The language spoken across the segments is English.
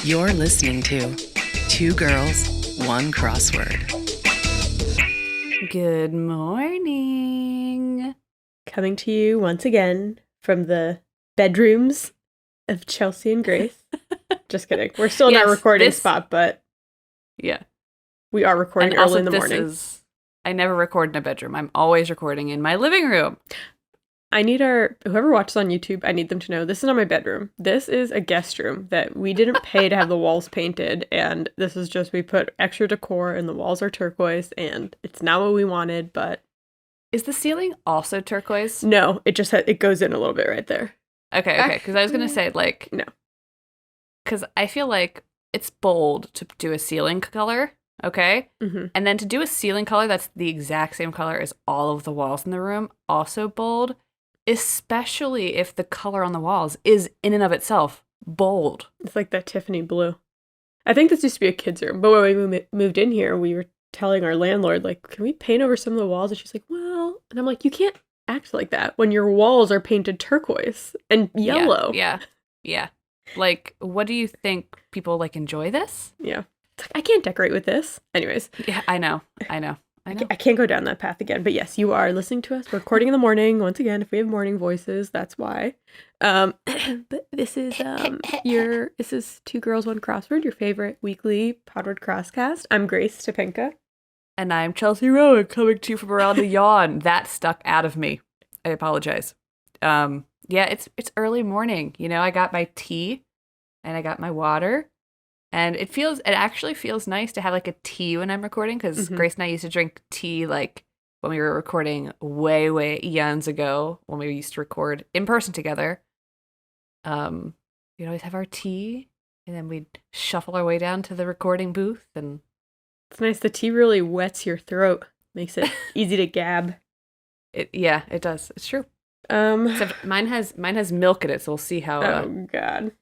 You're listening to Two Girls, One Crossword. Good morning. Coming to you once again from the bedrooms of Chelsea and Grace. Just kidding. We're still in our recording spot, but yeah, we are recording early in the morning. I never record in a bedroom. I'm always recording in my living room. I need whoever watches on YouTube, I need them to know this is not my bedroom. This is a guest room that we didn't pay to have the walls painted. And this is just, we put extra decor and the walls are turquoise and it's not what we wanted, but. Is the ceiling also turquoise? No, it just, it goes in a little bit right there. Okay. Because I was going to say no. Because I feel like it's bold to do a ceiling color. Okay. Mm-hmm. And then to do a ceiling color that's the exact same color as all of the walls in the room, also bold. Especially if the color on the walls is in and of itself bold. It's like that Tiffany blue. I think this used to be a kid's room, but when we moved in here, we were telling our landlord, like, can we paint over some of the walls? And she's like, well, and I'm like, you can't act like that when your walls are painted turquoise and yellow. Yeah. Like, what do you think? People, like, enjoy this? Yeah. It's like, I can't decorate with this. Anyways. Yeah, I know. I can't go down that path again. But yes, you are listening to us. We're recording in the morning. Once again, if we have morning voices, that's why. But this is this is Two Girls, One Crossword, your favorite weekly Podword Crosscast. I'm Grace Topinka. And I'm Chelsea Rowan, coming to you from around the yawn. That stuck out of me. I apologize. Yeah, it's early morning. You know, I got my tea and I got my water. And it actually feels nice to have like a tea when I'm recording because Grace and I used to drink tea like when we were recording way eons ago when we used to record in person together. We'd always have our tea and then we'd shuffle our way down to the recording booth. And it's nice. The tea really wets your throat, makes it easy to gab. It does. It's true. Except mine has milk in it, so we'll see how. Oh God.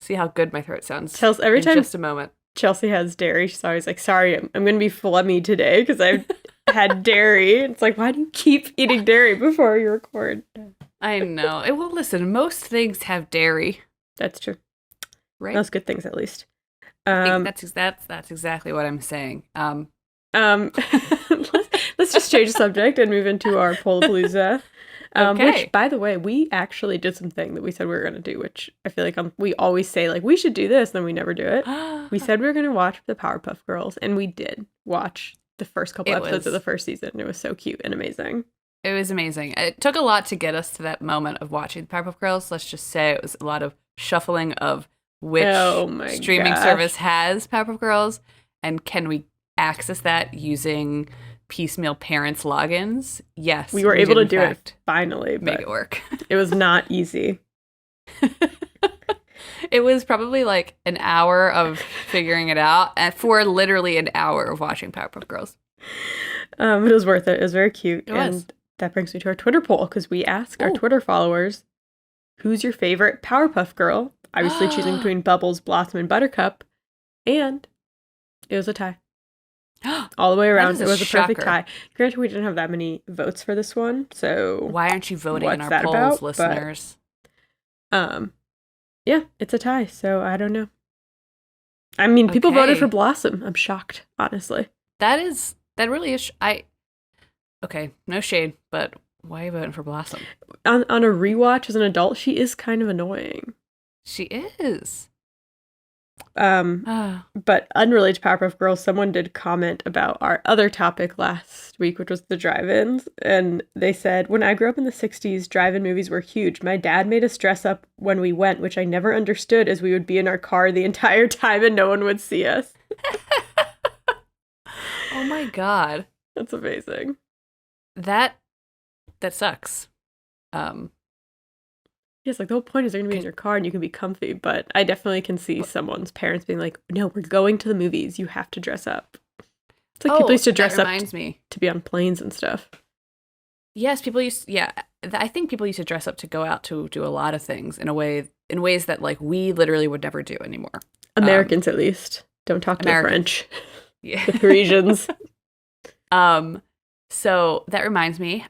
See how good my throat sounds. Chelsea, every time just a moment. Chelsea has dairy, she's always like, sorry, I'm going to be phlegmy today because I've had dairy. It's like, why do you keep eating dairy before you record? I know. Well, listen, most things have dairy. That's true. Right? Most good things, at least. That's exactly what I'm saying. Let's just change the subject and move into our Pollapalooza. Okay. Which, by the way, we actually did something that we said we were going to do, which I feel like we always say, like, we should do this, and then we never do it. We said we were going to watch the Powerpuff Girls, and we did watch the first couple episodes of the first season. It was so cute and amazing. It was amazing. It took a lot to get us to that moment of watching the Powerpuff Girls. Let's just say it was a lot of shuffling of which streaming service has Powerpuff Girls, and can we access that using piecemeal parents' logins. Yes, we were able to do it finally, but make it work. It was not easy. It was probably like an hour of figuring it out and for literally an hour of watching Powerpuff Girls. It was worth it. It was very cute. It was. That brings me to our Twitter poll because we asked our Twitter followers, who's your favorite Powerpuff Girl? Obviously choosing between Bubbles, Blossom, and Buttercup. And it was a tie. All the way around. It was a perfect tie. Granted, we didn't have that many votes for this one, so why aren't you voting in our polls, listeners? But, yeah, it's a tie, so I don't know. I mean, people voted for Blossom. I'm shocked, honestly. That really is. Okay, no shade, but why are you voting for Blossom? On a rewatch as an adult, she is kind of annoying. She is. But unrelated to Powerpuff Girls, someone did comment about our other topic last week, which was the drive-ins, and they said, when I grew up in the 60s, drive-in movies were huge. My dad made us dress up when we went, which I never understood, as we would be in our car the entire time and no one would see us. Oh my God. That's amazing. That sucks. Yes, like the whole point is they're going to be in your car and you can be comfy, but I definitely can see someone's parents being like, no, we're going to the movies. You have to dress up. It's like people used to dress up to be on planes and stuff. Yes, I think people used to dress up to go out to do a lot of things in ways that like we literally would never do anymore. Americans, at least. Don't talk to the French. Yeah. The Parisians. So that reminds me,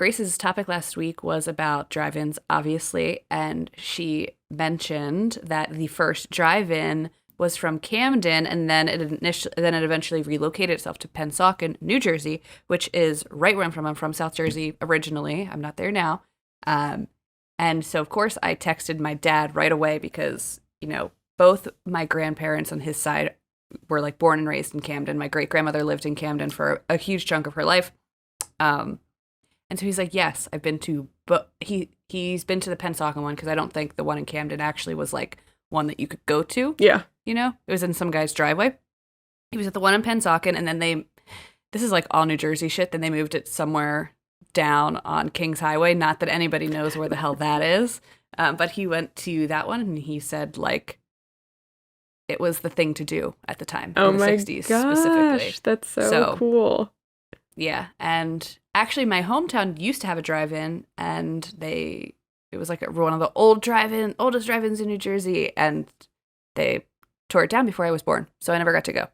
Grace's topic last week was about drive-ins, obviously, and she mentioned that the first drive-in was from Camden, and then it eventually relocated itself to Pennsauken, New Jersey, which is right where I'm from. I'm from South Jersey originally. I'm not there now. And so, of course, I texted my dad right away because, you know, both my grandparents on his side were like born and raised in Camden. My great-grandmother lived in Camden for a huge chunk of her life. And so he's like, yes, I've been to, but he's been to the Pennsauken one because I don't think the one in Camden actually was like one that you could go to. Yeah. You know, it was in some guy's driveway. He was at the one in Pennsauken, and then this is like all New Jersey shit. Then they moved it somewhere down on Kings Highway. Not that anybody knows where the hell that is. But he went to that one, and he said like it was the thing to do at the time. Oh in the my 60s gosh, specifically. that's so cool. Yeah, and actually, my hometown used to have a drive-in, and it was like one of the oldest drive-ins in New Jersey, and they tore it down before I was born, so I never got to go.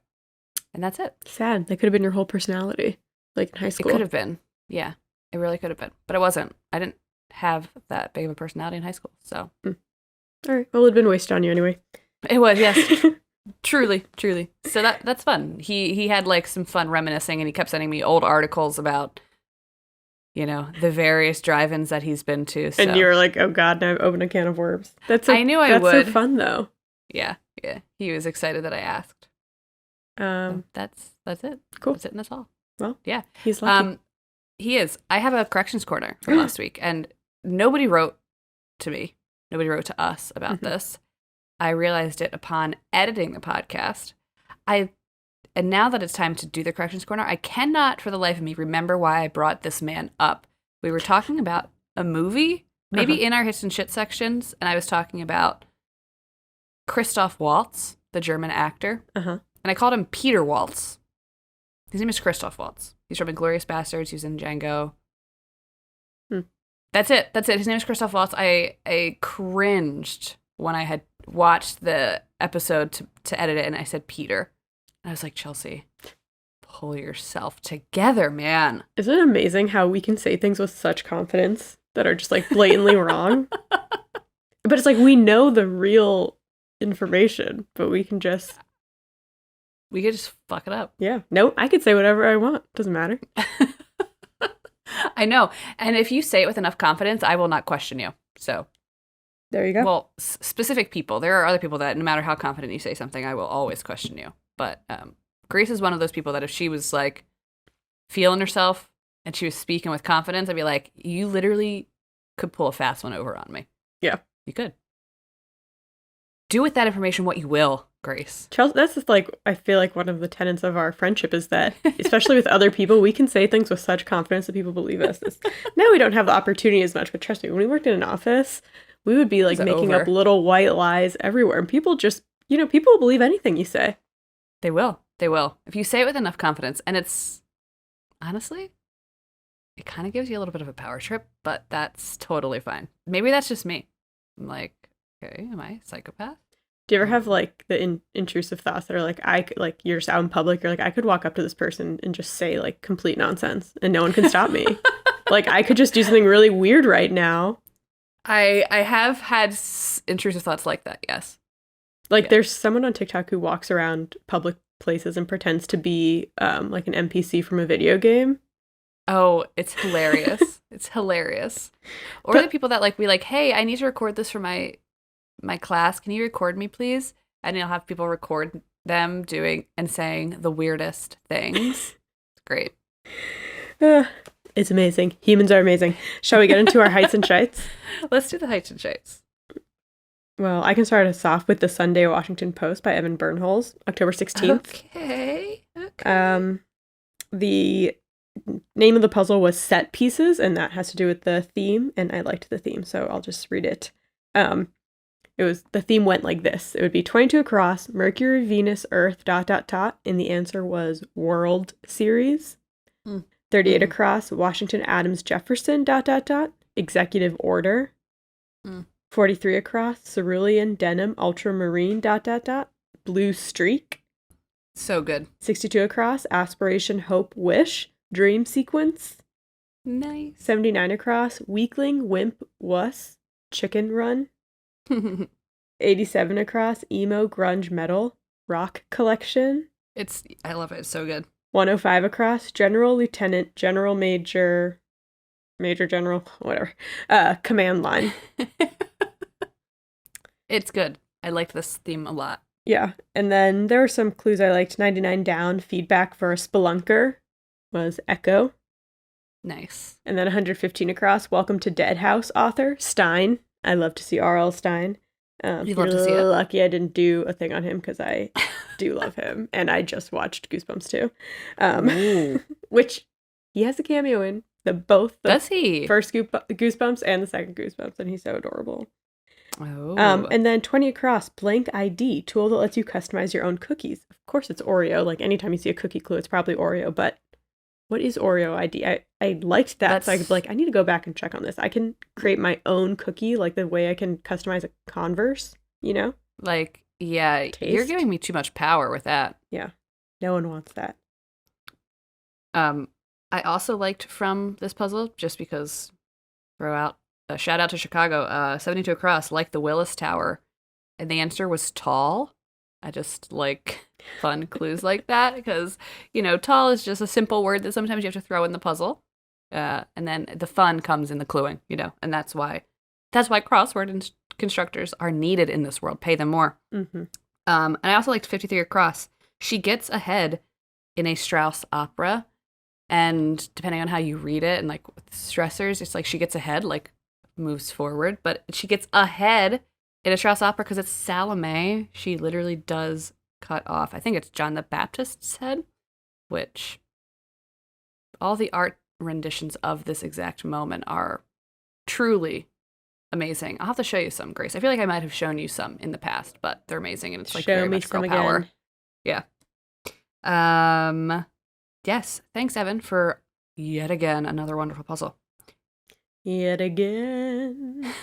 And that's it. Sad. That could have been your whole personality, like in high school. It could have been. Yeah, it really could have been. But it wasn't. I didn't have that big of a personality in high school, so. All right. Well, it had been wasted on you anyway. It was, yes. Truly. So that's fun. He had like some fun reminiscing, and he kept sending me old articles about, you know, the various drive-ins that he's been to. So. And you were like, oh God, now I've opened a can of worms. I knew I would. That's so fun though. Yeah. He was excited that I asked. So that's it. Cool. That's it, and that's all. Well, yeah. He's lucky. He is. I have a corrections corner from last week, and nobody wrote to me. Nobody wrote to us about this. I realized it upon editing the podcast. And now that it's time to do the corrections corner, I cannot for the life of me remember why I brought this man up. We were talking about a movie, maybe in our hits and shit sections, and I was talking about Christoph Waltz, the German actor, and I called him Peter Waltz. His name is Christoph Waltz. He's from Inglourious Basterds. He was in Django. That's it. His name is Christoph Waltz. I cringed when I had watched the episode to edit it, and I said Peter. And I was like, Chelsea, pull yourself together, man. Isn't it amazing how we can say things with such confidence that are just like blatantly wrong? But it's like we know the real information, but we could just fuck it up. Yeah. No, I could say whatever I want. Doesn't matter. I know. And if you say it with enough confidence, I will not question you. So there you go. Well, specific people. There are other people that no matter how confident you say something, I will always question you. But Grace is one of those people that if she was like feeling herself and she was speaking with confidence, I'd be like, you literally could pull a fast one over on me. Yeah. You could. Do with that information what you will, Grace. Chelsea, that's just like, I feel like one of the tenets of our friendship is that, especially with other people, we can say things with such confidence that people believe us. Now we don't have the opportunity as much, but trust me, when we worked in an office, we would be like making up little white lies everywhere. And people just, people will believe anything you say. They will. If you say it with enough confidence, and it's, honestly, it kind of gives you a little bit of a power trip, but that's totally fine. Maybe that's just me. I'm like, okay, am I a psychopath? Do you ever have like the intrusive thoughts that are like, you're just out in public, you're like, I could walk up to this person and just say like complete nonsense and no one can stop me. Like I could just do something really weird right now. I have had intrusive thoughts like that, yes. Like there's someone on TikTok who walks around public places and pretends to be like an NPC from a video game. Oh, it's hilarious. It's hilarious. Or the people that like, we like, hey, I need to record this for my class. Can you record me, please? And you'll have people record them doing and saying the weirdest things. It's great. It's amazing. Humans are amazing. Shall we get into our heights and shites? Let's do the heights and shites. Well, I can start us off with the Sunday Washington Post by Evan Bernholz, October 16th. Okay. The name of the puzzle was Set Pieces, and that has to do with the theme, and I liked the theme, so I'll just read it. The theme went like this. It would be 22 across, Mercury, Venus, Earth, ... and the answer was World Series. 38 across, Washington, Adams, Jefferson, ... Executive Order. 43 across, Cerulean, Denim, Ultramarine, ... Blue Streak. So good. 62 across, Aspiration, Hope, Wish, Dream Sequence. Nice. 79 across, weakling, wimp, wuss, chicken run. 87 across, emo, grunge, metal, rock collection. I love it. It's so good. 105 across, general, lieutenant, general, major, general, whatever. Command line. It's good. I liked this theme a lot. Yeah. And then there were some clues I liked. 99 down, feedback for a spelunker was echo. Nice. And then 115 across, welcome to Dead House author, Stein. I love to see R.L. Stein. You'd love to see it. Lucky I didn't do a thing on him because I do love him. And I just watched Goosebumps too. Which he has a cameo in. Both the Does he? first Goosebumps and the second Goosebumps, and he's so adorable. Oh. And then 20 across, blank ID, tool that lets you customize your own cookies. Of course it's Oreo. Like anytime you see a cookie clue, it's probably Oreo. But what is Oreo ID? I liked that. So I could be like, I need to go back and check on this. I can create my own cookie, like the way I can customize a Converse, you know? Like, yeah, Taste. You're giving me too much power with that. Yeah. No one wants that. I also liked from this puzzle, just because, throw out a shout out to Chicago, 72 across, like the Willis Tower. And the answer was tall. I just like fun clues like that because, tall is just a simple word that sometimes you have to throw in the puzzle. And then the fun comes in the cluing, and that's why crossword constructors are needed in this world. Pay them more. Mm-hmm. And I also liked 53 across. She gets ahead in a Strauss opera. And depending on how you read it and like with stressors, it's like she gets ahead, like moves forward, but she gets ahead in a Strauss opera because it's Salome. She literally does cut off, I think it's John the Baptist's head, which all the art renditions of this exact moment are truly amazing. I'll have to show you some, Grace. I feel like I might have shown you some in the past, but they're amazing and it's like show very me much girl some power. again. Yeah. Yes, thanks, Evan, for yet again another wonderful puzzle. Yet again.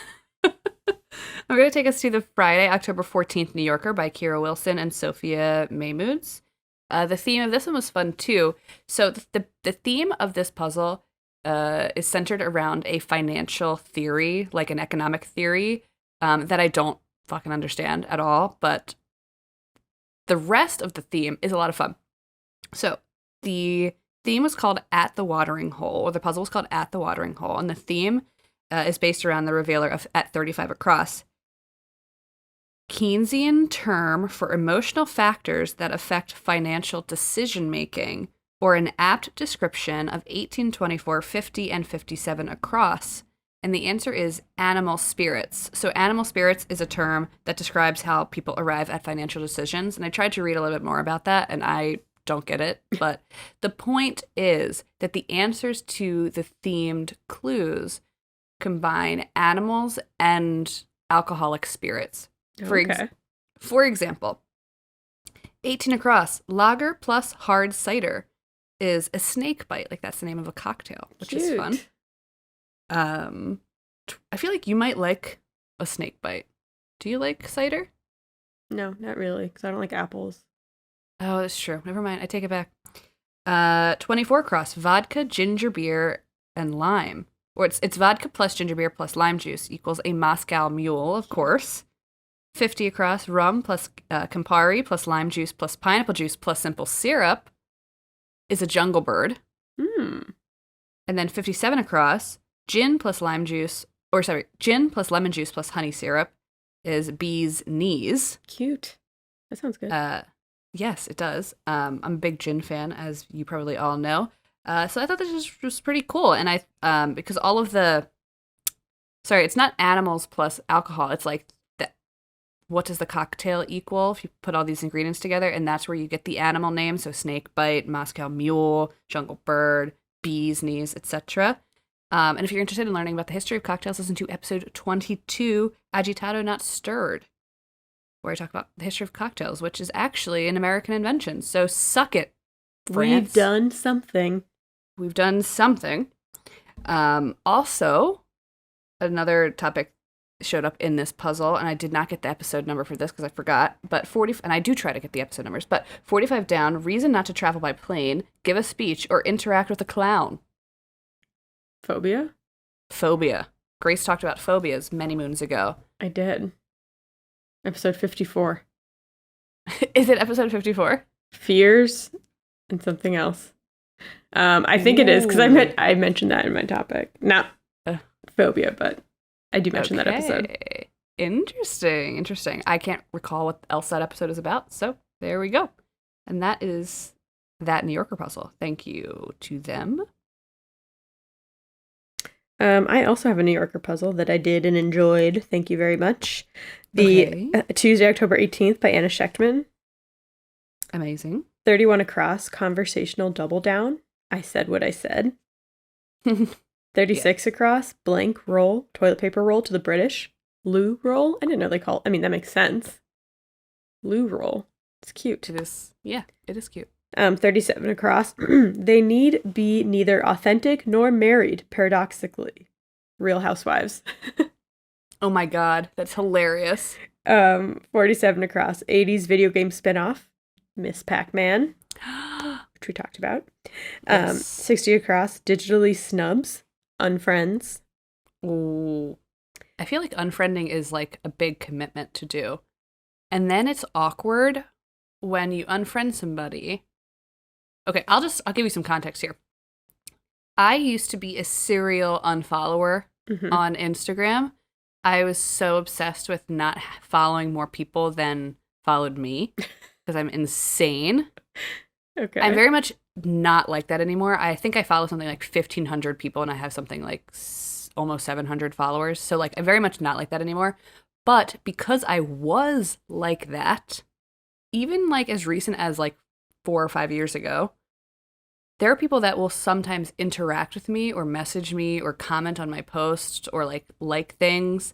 I'm going to take us to the Friday, October 14th New Yorker by Kira Wilson and Sophia Maymudes. The theme of this one was fun, too. So the theme of this puzzle is centered around a financial theory, like an economic theory, that I don't fucking understand at all. But the rest of the theme is a lot of fun. So the theme was called At the Watering Hole, or the puzzle was called At the Watering Hole, and the theme is based around the revealer of At 35 Across. Keynesian term for emotional factors that affect financial decision-making, or an apt description of 1824, 50, and 57 across. And the answer is animal spirits. So animal spirits is a term that describes how people arrive at financial decisions, and I tried to read a little bit more about that, and I don't get it, but the point is that the answers to the themed clues combine animals and alcoholic spirits. For example, 18 across, lager plus hard cider is a snake bite. Like that's the name of a cocktail, which is fun. I feel like you might like a snake bite. Do you like cider? No, not really, because I don't like apples. Oh, that's true. Never mind. I take it back. 24 across, vodka, ginger beer, and lime. Or it's vodka plus ginger beer plus lime juice equals a Moscow Mule, of course. 50 across, rum plus Campari plus lime juice plus pineapple juice plus simple syrup is a jungle bird. And then 57 across, gin plus lemon juice plus honey syrup is bee's knees. Cute. That sounds good. Yes, it does. I'm a big gin fan, as you probably all know. So I thought this was pretty cool. And because all of it's not animals plus alcohol. It's like, what does the cocktail equal if you put all these ingredients together? And that's where you get the animal name. So snake bite, Moscow Mule, jungle bird, bee's knees, etc. And if you're interested in learning about the history of cocktails, listen to episode 22, Agitado Not Stirred, where I talk about the history of cocktails, which is actually an American invention. So suck it, France. We've done something. Also, another topic showed up in this puzzle, and I did not get the episode number for this because I forgot, but and I do try to get the episode numbers, but 45 down, reason not to travel by plane, give a speech, or interact with a clown. Phobia? Phobia. Grace talked about phobias many moons ago. I did. Episode 54. Is it episode 54? Fears and something else. I think it is because I mentioned that in my topic. Not phobia, but I do mention that episode. Interesting. I can't recall what else that episode is about, so there we go. And that is that New Yorker puzzle. Thank you to them. I also have a New Yorker puzzle that I did and enjoyed. Thank you very much. The Tuesday, October 18th by Anna Schechtman. Amazing. 31 across, conversational double down. I said what I said. 36 across, blank roll, toilet paper roll to the British. Loo roll? I didn't know they call it. I mean, that makes sense. Loo roll. It's cute. It is. Yeah, it is cute. 37 across. They need be neither authentic nor married, paradoxically. Real Housewives. Oh my God, that's hilarious. 47 across. 80s video game spinoff. Miss Pac-Man, which we talked about. Yes. 60 across. Digitally snubs. Unfriends. Ooh. I feel like unfriending is like a big commitment to do. And then it's awkward when you unfriend somebody. Okay, I'll give you some context here. I used to be a serial unfollower on Instagram. I was so obsessed with not following more people than followed me because I'm insane. Okay. I'm very much not like that anymore. I think I follow something like 1,500 people and I have something like almost 700 followers. So like I'm very much not like that anymore. But because I was like that, even like as recent as like 4 or 5 years ago, there are people that will sometimes interact with me or message me or comment on my posts or like things.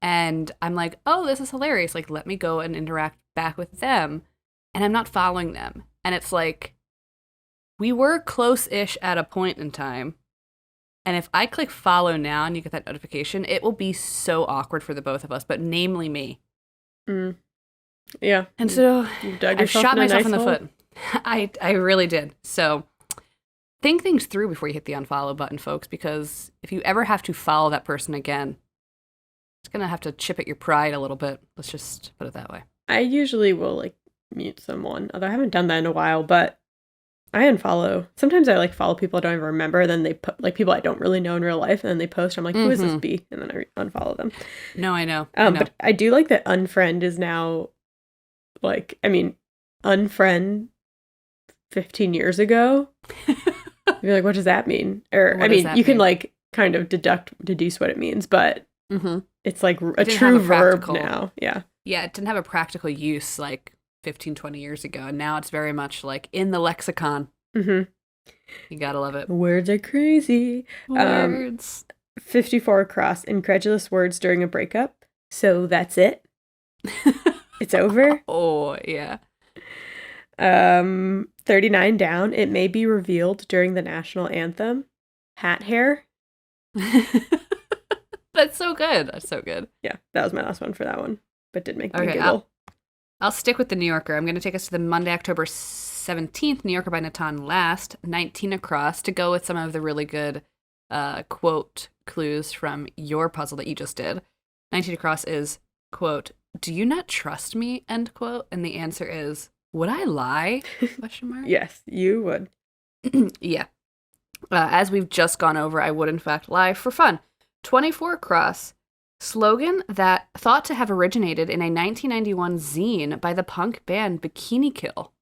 And I'm like, oh, this is hilarious. Like, let me go and interact back with them. And I'm not following them. And it's like, we were close-ish at a point in time. And if I click follow now and you get that notification, it will be so awkward for the both of us, but namely me. Yeah. And so I shot myself in the foot. I really did. So think things through before you hit the unfollow button, folks, because if you ever have to follow that person again, it's going to have to chip at your pride a little bit. Let's just put it that way. I usually will like mute someone, although I haven't done that in a while, but I unfollow. Sometimes I like follow people I don't even remember, then they put like people I don't really know in real life, and then they post. I'm like, who is this B? And then I unfollow them. No, I know. But I do like that unfriend is now like, I mean, unfriend 15 years ago. You're like, what does that mean? Or I mean, you can like kind of deduce what it means, but it's like a true verb now. Yeah. Yeah, it didn't have a practical use like 15, 20 years ago. And now it's very much like in the lexicon. You gotta love it. Words are crazy. Words. 54 across, incredulous words during a breakup. So that's it. It's over. Oh, yeah. 39 down. It may be revealed during the national anthem. Hat hair. That's so good. That's so good. Yeah, that was my last one for that one, but did make me giggle. I'll stick with the New Yorker. I'm going to take us to the Monday, October 17th, New Yorker by Natan Last, 19 across, to go with some of the really good quote clues from your puzzle that you just did. 19 across is, quote, do you not trust me, end quote? And the answer is, would I lie? Question mark. Yes, you would. Yeah. As we've just gone over, I would in fact lie for fun. 24 across, slogan that thought to have originated in a 1991 zine by the punk band Bikini Kill.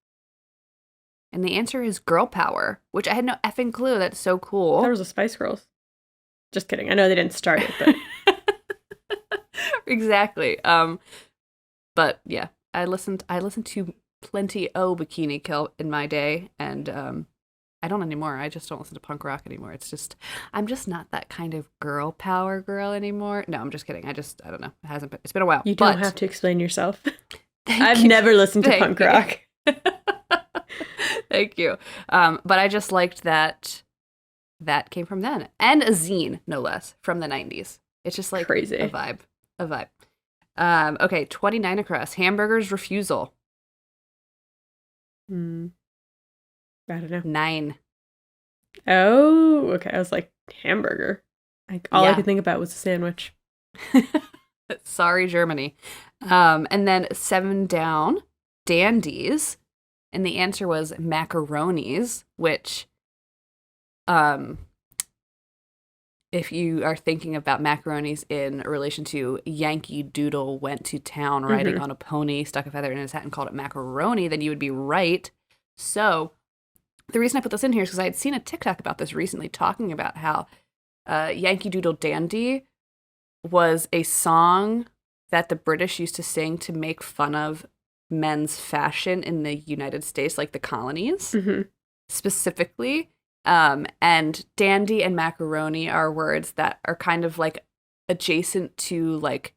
And the answer is girl power, which I had no effing clue. That's so cool. There was a Spice Girls. Just kidding. I know they didn't start it, but exactly. But yeah, I listened to plenty Bikini Kill in my day, and I don't anymore. I just don't listen to punk rock anymore. It's just, I'm just not that kind of girl power girl anymore. No, I'm just kidding. I don't know. It's been a while. You don't have to explain yourself. I've never listened to punk rock. Thank you. But I just liked that came from then. And a zine, no less, from the 90s. It's just like crazy. A vibe. Okay, 29 across. Hamburger's refusal. I don't know. 9. Oh, okay. I was like, hamburger. Like, all I Yeah. could think about was a sandwich. Sorry, Germany. And then 7 down, dandies. And the answer was macaronis, which, um, if you are thinking about macaronis in relation to Yankee Doodle went to town riding on a pony, stuck a feather in his hat, and called it macaroni, then you would be right. So the reason I put this in here is because I had seen a TikTok about this recently talking about how Yankee Doodle Dandy was a song that the British used to sing to make fun of men's fashion in the United States, like the colonies specifically. And dandy and macaroni are words that are kind of like adjacent to like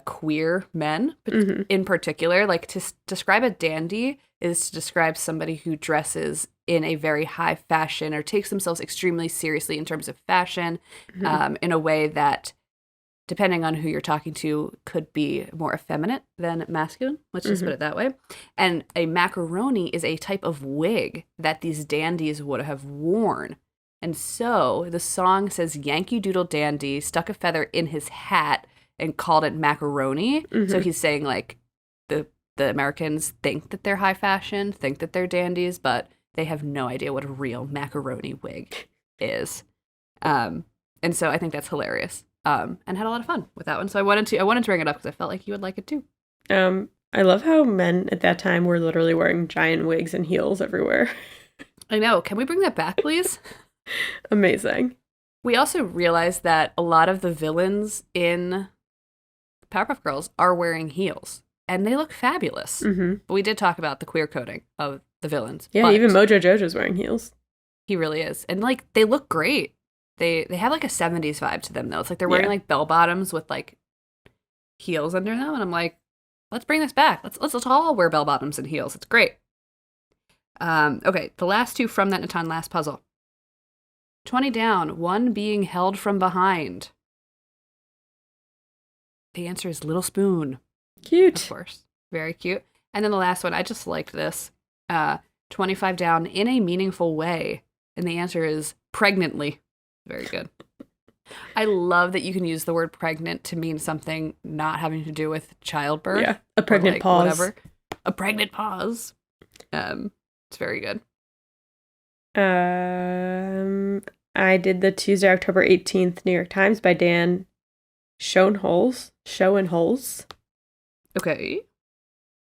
queer men in particular. Like to describe a dandy is to describe somebody who dresses in a very high fashion or takes themselves extremely seriously in terms of fashion in a way that, depending on who you're talking to, could be more effeminate than masculine. Let's just put it that way. And a macaroni is a type of wig that these dandies would have worn. And so the song says Yankee Doodle Dandy stuck a feather in his hat and called it macaroni. So he's saying like the Americans think that they're high fashion, think that they're dandies, but they have no idea what a real macaroni wig is. And so I think that's hilarious. And had a lot of fun with that one. So I wanted to bring it up because I felt like you would like it too. I love how men at that time were literally wearing giant wigs and heels everywhere. I know. Can we bring that back, please? Amazing. We also realized that a lot of the villains in Powerpuff Girls are wearing heels, and they look fabulous. But we did talk about the queer coding of the villains. Yeah, even Mojo Jojo's wearing heels. He really is. And like they look great. They have like a 70s vibe to them though. It's like they're wearing like bell bottoms with like heels under them, and I'm like, let's bring this back. Let's all wear bell bottoms and heels. It's great. Okay, the last two from that Natan last puzzle. 20 down, one being held from behind. The answer is Little Spoon. Cute. Of course. Very cute. And then the last one, I just liked this. 25 down, in a meaningful way. And the answer is pregnantly. Very good. I love that you can use the word pregnant to mean something not having to do with childbirth. Yeah, a pregnant like pause. Whatever. A pregnant pause. It's very good. I did the Tuesday, October 18th New York Times by Dan Schoenholz. Okay.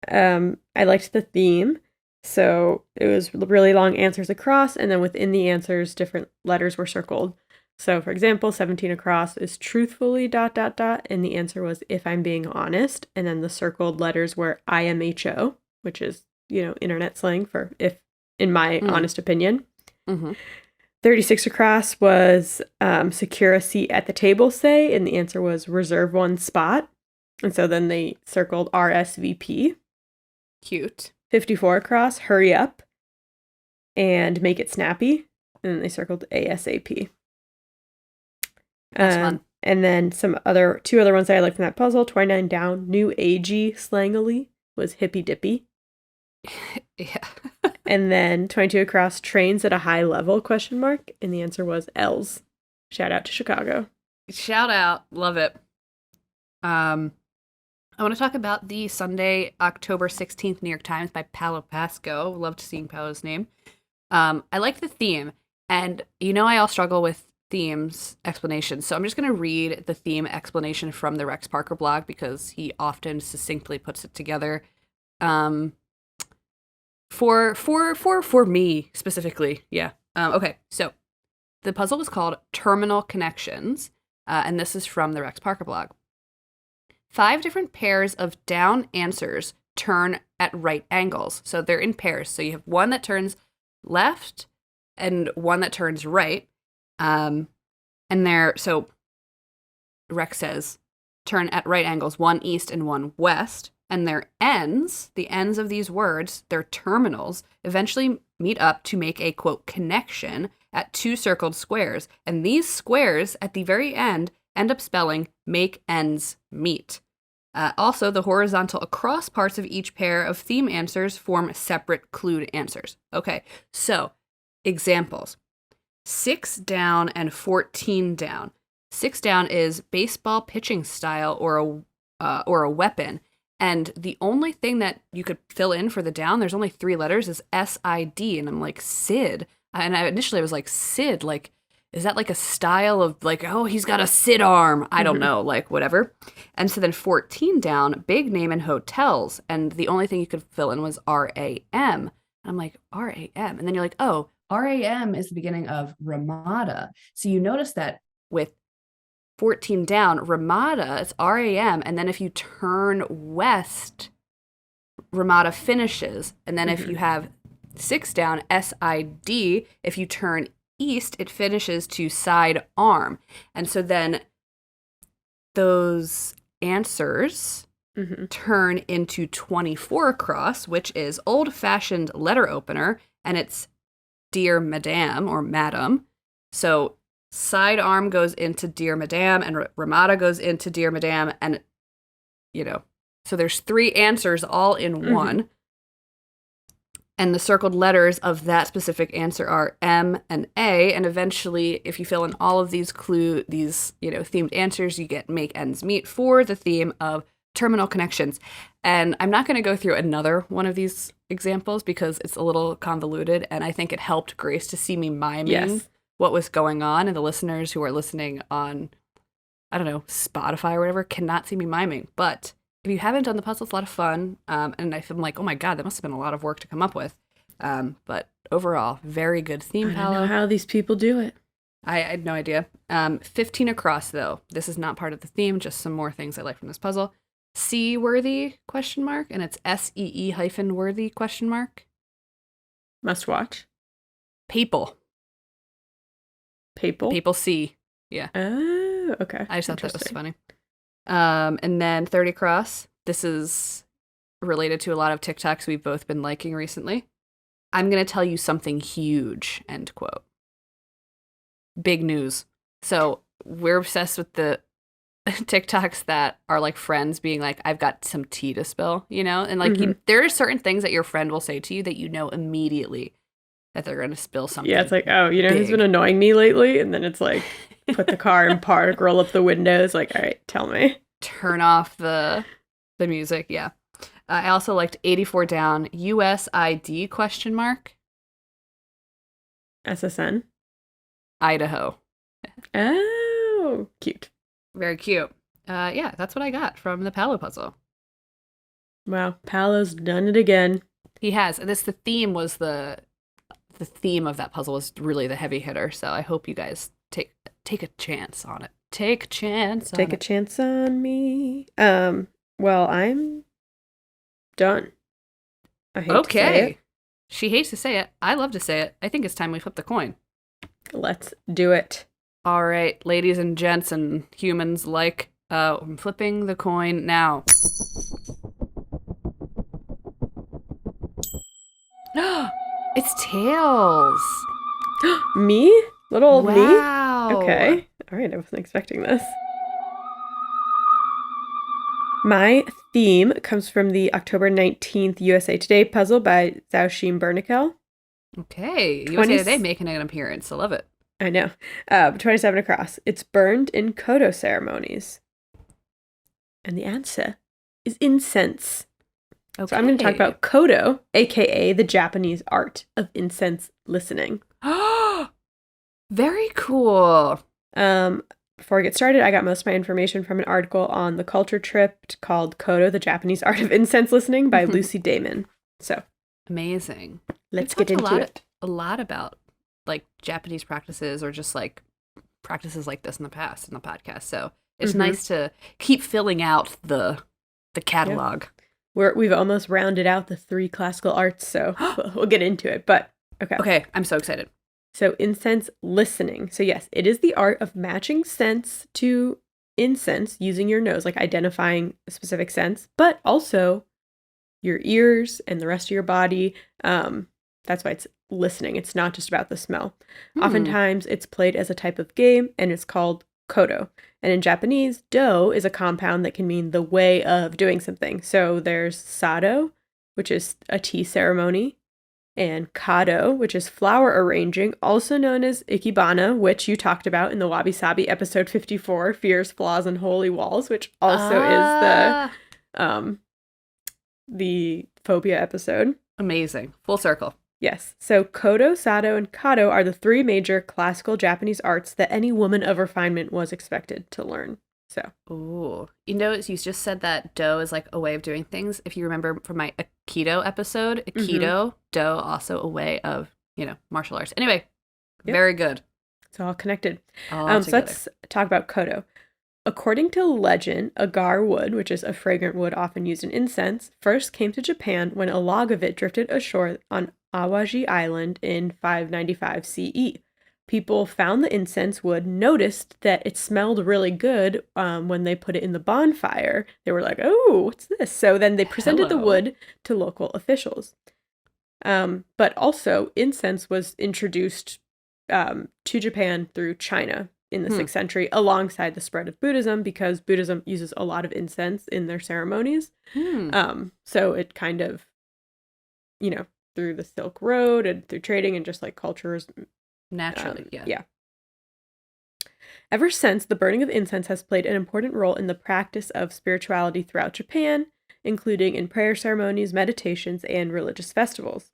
I liked the theme. So it was really long answers across, and then within the answers, different letters were circled. So, for example, 17 across is truthfully ... and the answer was if I'm being honest. And then the circled letters were IMHO, which is, internet slang for if, in my honest opinion. 36 across was secure a seat at the table, say, and the answer was reserve one spot. And so then they circled RSVP. Cute. 54 across, hurry up and make it snappy. And then they circled ASAP. That's fun. And then two other ones that I liked from that puzzle. 29 down, new agey slangily was hippy dippy. Yeah. And then 22 across, trains at a high level, ? And the answer was L's. Shout out to Chicago. Shout out. Love it. I want to talk about the Sunday, October 16th New York Times by Paolo Pasco. Loved seeing Paolo's name. I liked the theme. And I all struggle with themes explanations. So I'm just going to read the theme explanation from the Rex Parker blog because he often succinctly puts it together. For me specifically. Yeah. Okay. So the puzzle was called Terminal Connections. And this is from the Rex Parker blog. 5 different pairs of down answers turn at right angles. So they're in pairs. So you have one that turns left and one that turns right. So Rex says, turn at right angles, one east and one west. And their ends, the ends of these words, their terminals, eventually meet up to make a, quote, connection at 2 circled squares. And these squares at the very end up spelling make ends meet. Also, the horizontal across parts of each pair of theme answers form separate clued answers. Okay, so Examples: 6 down and 14 down. 6 down is baseball pitching style or a weapon. And the only thing that you could fill in for the down, there's only 3 letters, is SID. And I'm like, Sid. And initially I was like, Sid, like, is that like a style of like, oh, he's got a Sid arm? I don't know, like whatever. And so then 14 down, big name in hotels. And the only thing you could fill in was RAM. And I'm like, RAM. And then you're like, oh, RAM is the beginning of Ramada. So you notice that with 14 down, Ramada, it's RAM. And then if you turn west, Ramada finishes. And then if you have 6 down, SID, if you turn east, it finishes to side arm. And so then those answers turn into 24 across, which is old-fashioned letter opener, and it's Dear Madame or Madam. So side arm goes into Dear Madame, and Ramada goes into Dear Madame, and, you know, so there's 3 answers all in one. And the circled letters of that specific answer are M and A. And eventually, if you fill in all of these themed answers, you get make ends meet for the theme of terminal connections. And I'm not going to go through another one of these examples because it's a little convoluted. And I think it helped Grace to see me miming what was going on. And the listeners who are listening on, I don't know, Spotify or whatever, cannot see me miming. But if you haven't done the puzzle, it's a lot of fun. And I'm like, oh my God, that must have been a lot of work to come up with. But overall, very good theme, Paolo. I don't know how these people do it. I had no idea. 15 across, though. This is not part of the theme, just some more things I like from this puzzle. C-worthy, ? And it's SEE-worthy, ? Must watch. People. People C. Yeah. Oh, okay. I just thought that was funny. And then 30 across. This is related to a lot of TikToks we've both been liking recently. I'm going to tell you something huge, end quote. Big news. So we're obsessed with the TikToks that are like friends being like, I've got some tea to spill, you know? And like, there are certain things that your friend will say to you that you know immediately that they're going to spill something. Yeah, it's like, oh, you know who's been annoying me lately? And then it's like, put the car in park, roll up the windows, like, all right, tell me. Turn off the music, yeah. I also liked 84 down, USID ? SSN? Idaho. Oh, cute. Very cute. Yeah, that's what I got from the Paolo puzzle. Wow, Paolo's done it again. He has. The theme was the theme of that puzzle was really the heavy hitter. So I hope you guys take a chance on it. Take a chance on me. Well, I'm done. I hate to say it. She hates to say it. I love to say it. I think it's time we flip the coin. Let's do it. All right, ladies and gents and humans alike, I'm flipping the coin now. It's tails. Me? Little old me? Wow. Okay. All right, I wasn't expecting this. My theme comes from the October 19th USA Today puzzle by Zaushim Bernickel. Okay, USA Today making an appearance. I love it. I know. 27 across. It's burned in Kodo ceremonies. And the answer is incense. Okay. So I'm going to talk about Kodo, aka the Japanese art of incense listening. Very cool. Before I get started, I got most of my information from an article on the Culture Trip called Kodo, the Japanese Art of Incense Listening by Lucy Damon. So amazing. Let's get into it. A lot about like Japanese practices or just like practices like this in the past in the podcast. So it's nice to keep filling out the catalog. Yeah. We've almost rounded out the 3 classical arts, so we'll get into it. But okay. Okay, I'm so excited. So incense listening. So yes, it is the art of matching scents to incense using your nose, like identifying a specific sense, but also your ears and the rest of your body. That's why it's listening. It's not just about the smell. Oftentimes it's played as a type of game and it's called kodo. And in Japanese, do is a compound that can mean the way of doing something. So there's sado, which is a tea ceremony. And kado, which is flower arranging, also known as ikebana, which you talked about in the Wabi Sabi episode 54, Fears, Flaws, and Holy Walls, which also is the phobia episode. Amazing. Full circle. Yes. So kodo, sado, and kado are the three major classical Japanese arts that any woman of refinement was expected to learn. So. Ooh. You know, you just said that do is like a way of doing things. If you remember from my Aikido episode, Aikido, do, also a way of, martial arts. Anyway, very good. It's all connected. So let's talk about kodo. According to legend, agar wood, which is a fragrant wood often used in incense, first came to Japan when a log of it drifted ashore on Awaji Island in 595 CE. People found the incense wood, noticed that it smelled really good when they put it in the bonfire. They were like, oh, what's this? So then they presented the wood to local officials. But also, incense was introduced to Japan through China in the 6th century, alongside the spread of Buddhism, because Buddhism uses a lot of incense in their ceremonies. So it kind of, through the Silk Road and through trading and just like cultures. Naturally, yeah. Ever since, the burning of incense has played an important role in the practice of spirituality throughout Japan, including in prayer ceremonies, meditations, and religious festivals.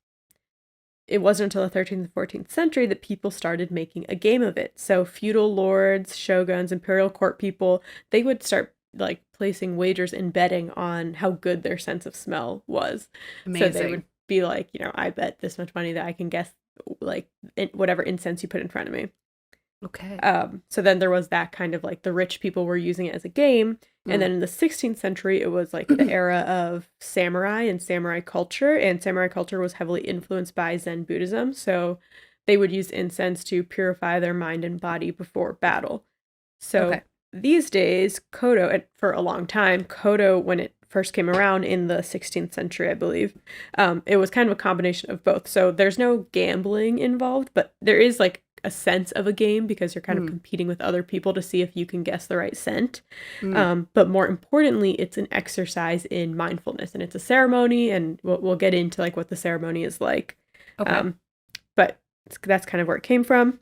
It wasn't until the 13th and 14th century that people started making a game of it. So feudal lords, shoguns, imperial court people, they would start like placing wagers and betting on how good their sense of smell was. Amazing. So they would be like, I bet this much money that I can guess like whatever incense you put in front of me. Okay. So then there was that kind of like the rich people were using it as a game. And then in the 16th century, it was like the era of samurai and samurai culture. And samurai culture was heavily influenced by Zen Buddhism. So they would use incense to purify their mind and body before battle. So these days, kodo, and for a long time, kodo, when it first came around in the 16th century, I believe, it was kind of a combination of both. So there's no gambling involved, but there is like a sense of a game because you're kind of competing with other people to see if you can guess the right scent. But more importantly, it's an exercise in mindfulness, and it's a ceremony, and we'll get into like what the ceremony is like. But that's kind of where it came from.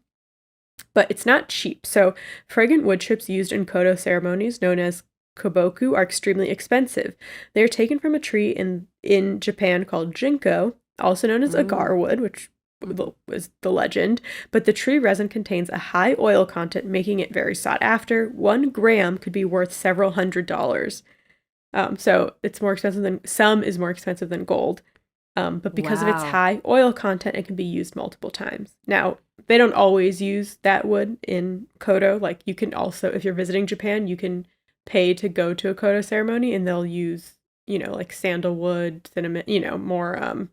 But it's not cheap. So fragrant wood chips used in kodo ceremonies, known as koboku, are extremely expensive. They are taken from a tree in Japan called ginkgo, also known as agar wood, which was the legend, but the tree resin contains a high oil content, making it very sought after. 1 gram could be worth several $100s. So it's more expensive is more expensive than gold. But because of its high oil content, it can be used multiple times. Now, they don't always use that wood in kodo. Like you can also, if you're visiting Japan, you can pay to go to a kodo ceremony and they'll use, like sandalwood, cinnamon, more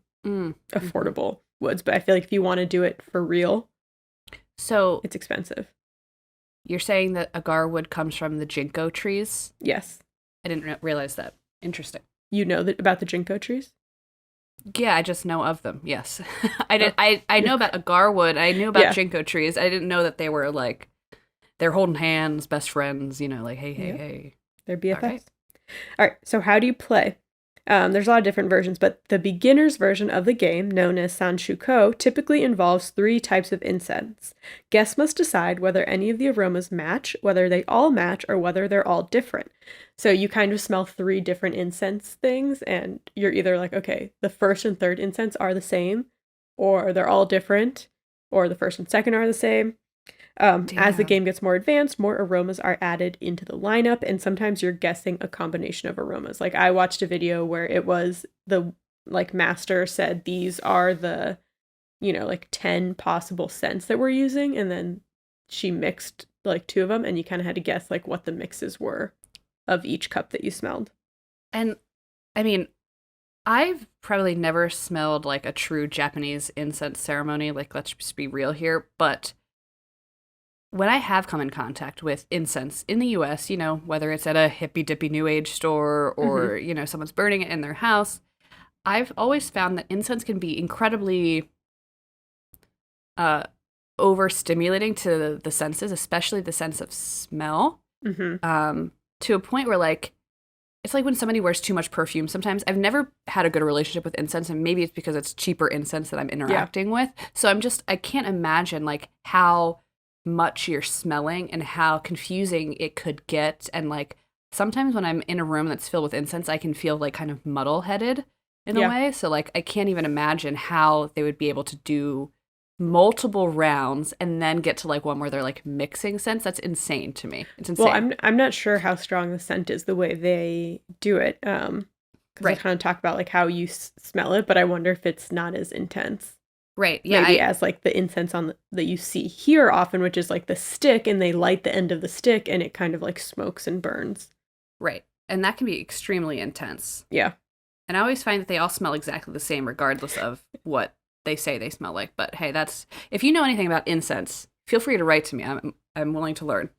affordable woods. But I feel like if you want to do it for real, so it's expensive. You're saying that agar wood comes from the ginkgo trees? Yes. I didn't realize that. Interesting. You know about the ginkgo trees? Yeah, I just know of them. Yes. I know about agar wood. I knew about ginkgo trees. I didn't know that they were like, they're holding hands, best friends, like, hey. They're BFFs. All right, so how do you play? There's a lot of different versions, but the beginner's version of the game, known as Sanshuko, typically involves 3 types of incense. Guests must decide whether any of the aromas match, whether they all match, or whether they're all different. So you kind of smell 3 different incense things, and you're either like, okay, the first and third incense are the same, or they're all different, or the first and second are the same. As the game gets more advanced, more aromas are added into the lineup, and sometimes you're guessing a combination of aromas. Like I watched a video where it was the master said these are the 10 possible scents that we're using, and then she mixed like 2 of them, and you kind of had to guess like what the mixes were of each cup that you smelled. And I mean, I've probably never smelled like a true Japanese incense ceremony, like let's just be real here, but when I have come in contact with incense in the US, whether it's at a hippy-dippy new age store or, someone's burning it in their house, I've always found that incense can be incredibly overstimulating to the senses, especially the sense of smell, to a point where, like, it's like when somebody wears too much perfume sometimes. I've never had a good relationship with incense, and maybe it's because it's cheaper incense that I'm interacting with. So I can't imagine like how much you're smelling and how confusing it could get. And like sometimes when I'm in a room that's filled with incense, I can feel like kind of muddle headed in a way. So like I can't even imagine how they would be able to do multiple rounds and then get to like one where they're like mixing scents. That's insane to me. It's insane. Well, I'm not sure how strong the scent is the way they do it. Because I kind of talk about like how you smell it, but I wonder if it's not as intense. Right. Yeah. Maybe as like the incense on that you see here often, which is like the stick, and they light the end of the stick and it kind of like smokes and burns. Right. And that can be extremely intense. Yeah. And I always find that they all smell exactly the same regardless of what they say they smell like. But hey, if you know anything about incense, feel free to write to me. I'm willing to learn.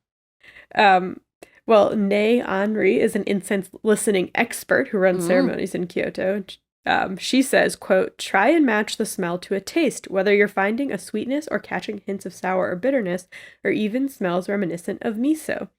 Well, Nei Henri is an incense listening expert who runs ceremonies in Kyoto. She says, quote, "Try and match the smell to a taste, whether you're finding a sweetness or catching hints of sour or bitterness, or even smells reminiscent of miso."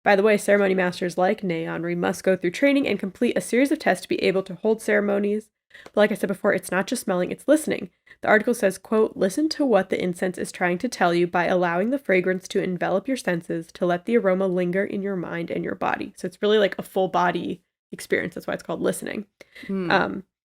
By the way, ceremony masters like Nei Henri must go through training and complete a series of tests to be able to hold ceremonies. But like I said before, it's not just smelling, it's listening. The article says, quote, "Listen to what the incense is trying to tell you by allowing the fragrance to envelop your senses, to let the aroma linger in your mind and your body." So it's really like a full body experience. That's why it's called listening.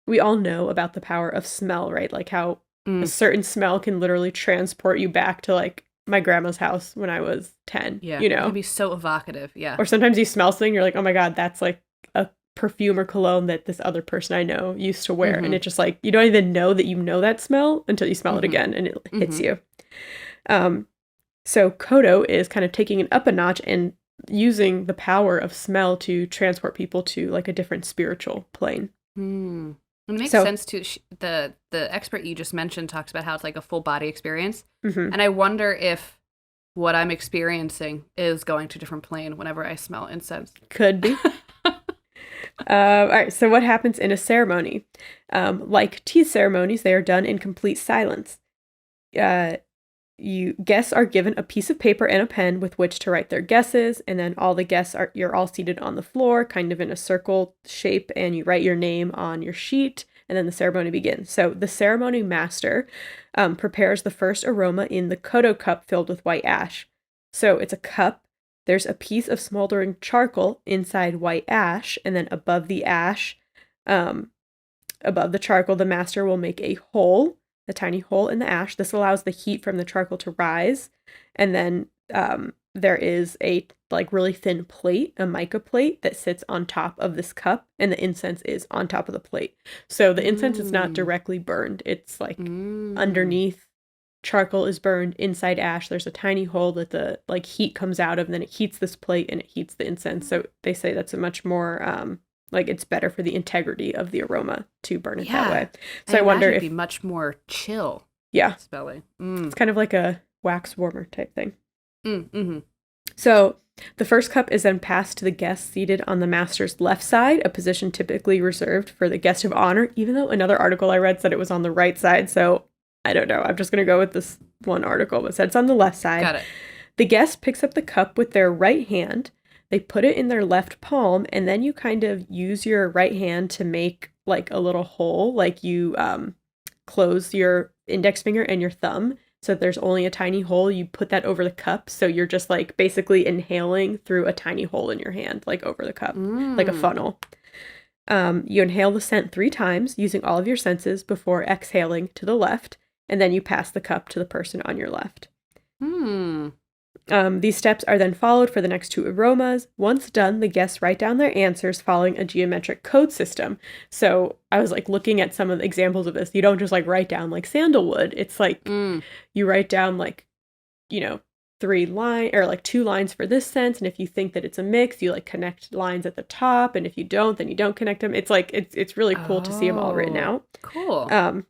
We all know about the power of smell, right? Like how a certain smell can literally transport you back to like my grandma's house when I was 10. Yeah. You know? It can be so evocative. Yeah. Or sometimes you smell something, you're like, oh my God, that's like a perfume or cologne that this other person I know used to wear. And it's just like, you don't even know that you know that smell until you smell it again and it hits you. So Kodo is kind of taking it up a notch and using the power of smell to transport people to like a different spiritual plane. It makes sense too. The expert you just mentioned talks about how it's like a full body experience. And I wonder if what I'm experiencing is going to a different plane whenever I smell incense. Could be. All right, so what happens in a ceremony? Like tea ceremonies, they are done in complete silence. Guests are given a piece of paper and a pen with which to write their guesses, and then all the guests you're all seated on the floor, kind of in a circle shape, and you write your name on your sheet, and then the ceremony begins. So the ceremony master prepares the first aroma in the Kodo cup filled with white ash. So it's a cup. There's a piece of smoldering charcoal inside white ash, and then above the ash, above the charcoal, the master will make a tiny hole in the ash. This allows the heat from the charcoal to rise. And then there is a like really thin plate, a mica plate that sits on top of this cup, and the incense is on top of the plate. So the incense is not directly burned. It's like underneath charcoal is burned, inside ash. There's a tiny hole that the like heat comes out of, and then it heats this plate and it heats the incense. So they say that's a much more like it's better for the integrity of the aroma to burn it that way. So I wonder if it'd be much more chill. Yeah. Smelling. It's kind of like a wax warmer type thing. So the first cup is then passed to the guest seated on the master's left side, a position typically reserved for the guest of honor, even though another article I read said it was on the right side. So I don't know. I'm just going to go with this one article that said it's on the left side. Got it. The guest picks up the cup with their right hand. They put it in their left palm, and then you kind of use your right hand to make like a little hole, like you close your index finger and your thumb. So there's only a tiny hole. You put that over the cup. So you're just like basically inhaling through a tiny hole in your hand, like over the cup, like a funnel. You inhale the scent 3 times using all of your senses before exhaling to the left. And then you pass the cup to the person on your left. These steps are then followed for the next 2 aromas. Once done, the guests write down their answers following a geometric code system. So I was like looking at some of the examples of this. You don't just like write down like sandalwood. It's like you write down like, 3 lines or like 2 lines for this scent. And if you think that it's a mix, you like connect lines at the top. And if you don't, then you don't connect them. It's like, it's really cool to see them all written out. Cool.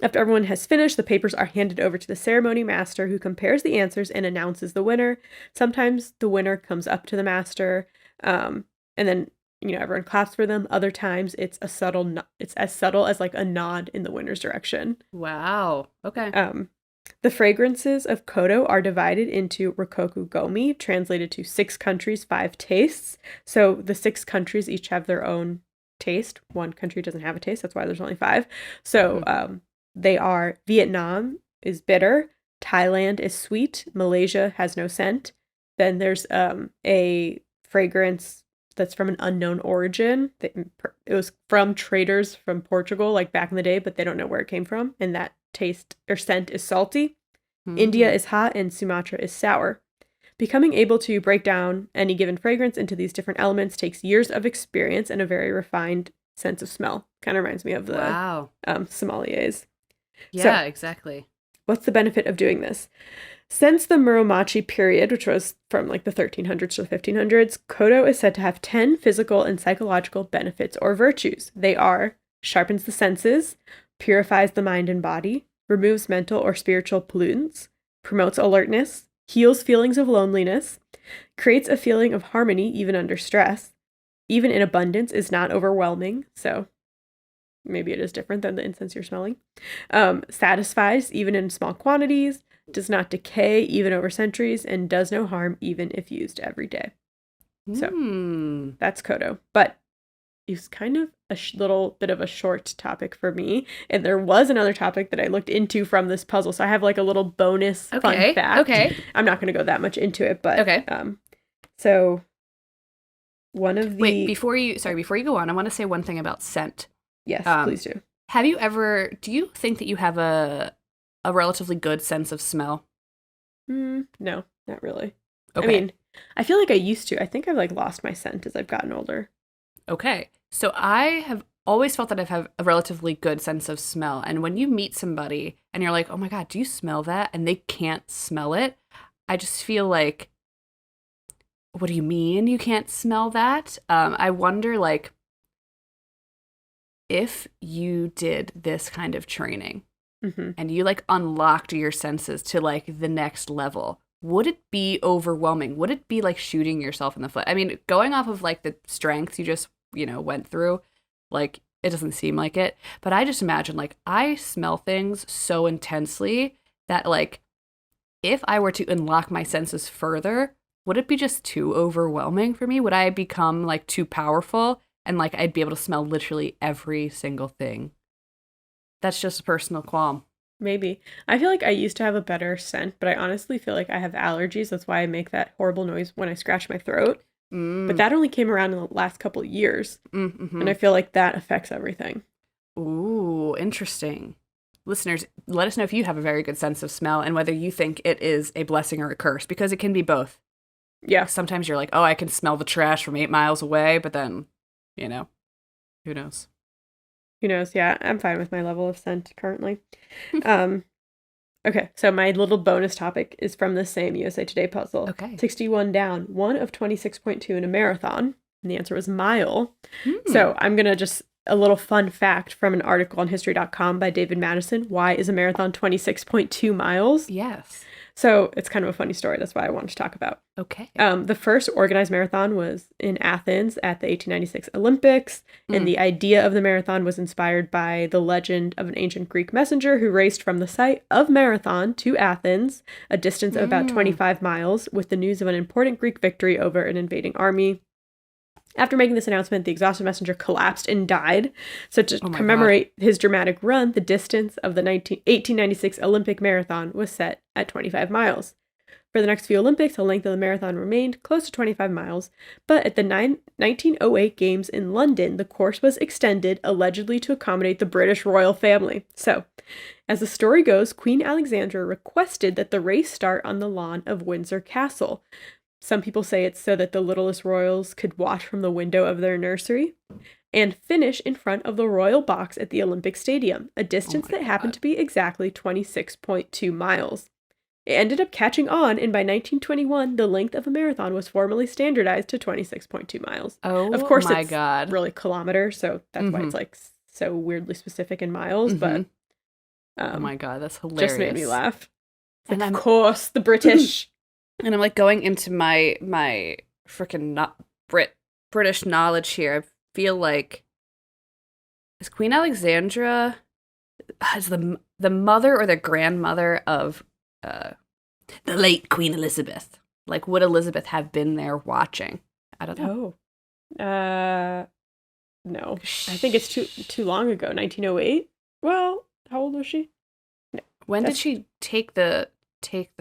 After everyone has finished, the papers are handed over to the ceremony master, who compares the answers and announces the winner. Sometimes the winner comes up to the master, and then everyone claps for them. Other times it's a subtle, it's as subtle as like a nod in the winner's direction. Wow. Okay. The fragrances of Kodo are divided into Rikoku Gomi, translated to 6 countries, 5 tastes. So the 6 countries each have their own taste. One country doesn't have a taste. That's why there's only 5. So they are Vietnam is bitter, Thailand is sweet, Malaysia has no scent. Then there's a fragrance that's from an unknown origin. It was from traders from Portugal, like back in the day, but they don't know where it came from. And that taste or scent is salty. India is hot and Sumatra is sour. Becoming able to break down any given fragrance into these different elements takes years of experience and a very refined sense of smell. Kind of reminds me of the sommeliers. Yeah, exactly. What's the benefit of doing this? Since the Muromachi period, which was from like the 1300s to the 1500s, Kodo is said to have 10 physical and psychological benefits or virtues. They are: sharpens the senses, purifies the mind and body, removes mental or spiritual pollutants, promotes alertness, heals feelings of loneliness, creates a feeling of harmony even under stress, even in abundance is not overwhelming, so maybe it is different than the incense you're smelling, satisfies even in small quantities, does not decay even over centuries, and does no harm even if used every day. So that's Kodo. But it's kind of a little bit of a short topic for me. And there was another topic that I looked into from this puzzle. So I have like a little bonus fun fact. Okay. I'm not going to go that much into it, but okay. So one of the before you go on, I want to say one thing about scent. Yes, please do. Do you think that you have a relatively good sense of smell? No, not really. Okay. I mean, I feel like I used to. I think I've like lost my scent as I've gotten older. Okay. So I have always felt that I have a relatively good sense of smell. And when you meet somebody and you're like, oh my God, do you smell that? And they can't smell it. I just feel like, what do you mean you can't smell that? I wonder, like, if you did this kind of training and you like unlocked your senses to like the next level, would it be overwhelming? Would it be like shooting yourself in the foot? I mean, going off of like the strengths you just, went through, like it doesn't seem like it. But I just imagine like I smell things so intensely that like if I were to unlock my senses further, would it be just too overwhelming for me? Would I become like too powerful and like I'd be able to smell literally every single thing? That's just a personal qualm. Maybe. I feel like I used to have a better scent, but I honestly feel like I have allergies. That's why I make that horrible noise when I scratch my throat. But that only came around in the last couple of years. And I feel like that affects everything. Ooh, interesting. Listeners, let us know if you have a very good sense of smell and whether you think it is a blessing or a curse, because it can be both. Yeah. Sometimes you're like, oh, I can smell the trash from 8 miles away, but then, who knows? Who knows? Yeah, I'm fine with my level of scent currently. Okay, so my little bonus topic is from the same USA Today puzzle. Okay. 61 down, one of 26.2 in a marathon. And the answer was mile. So I'm going to just, a little fun fact from an article on history.com by David Madison. Why is a marathon 26.2 miles? Yes. So it's kind of a funny story. That's why I wanted to talk about. Okay. The first organized marathon was in Athens at the 1896 Olympics. And the idea of the marathon was inspired by the legend of an ancient Greek messenger who raced from the site of Marathon to Athens, a distance of about 25 miles, with the news of an important Greek victory over an invading army. After making this announcement, the exhausted messenger collapsed and died. So to commemorate his dramatic run, the distance of the 1896 Olympic marathon was set at 25 miles. For the next few Olympics, the length of the marathon remained close to 25 miles, but at the 1908 Games in London, the course was extended, allegedly to accommodate the British royal family. So, as the story goes, Queen Alexandra requested that the race start on the lawn of Windsor Castle. Some people say it's so that the littlest royals could watch from the window of their nursery, and finish in front of the royal box at the Olympic Stadium, a distance that happened to be exactly 26.2 miles. It ended up catching on, and by 1921, the length of a marathon was formally standardized to 26.2 miles. Oh, of course, my it's God. really kilometers, so that's why it's like so weirdly specific in miles, but oh my God, that's hilarious. Just made me laugh. And of course, the British. And I'm like going into my freaking British knowledge here. I feel like, is Queen Alexandra the mother or the grandmother of the late Queen Elizabeth. Like, would Elizabeth have been there watching? I don't know. No. I think it's too long ago. 1908. Well, how old was she? No. When did she take the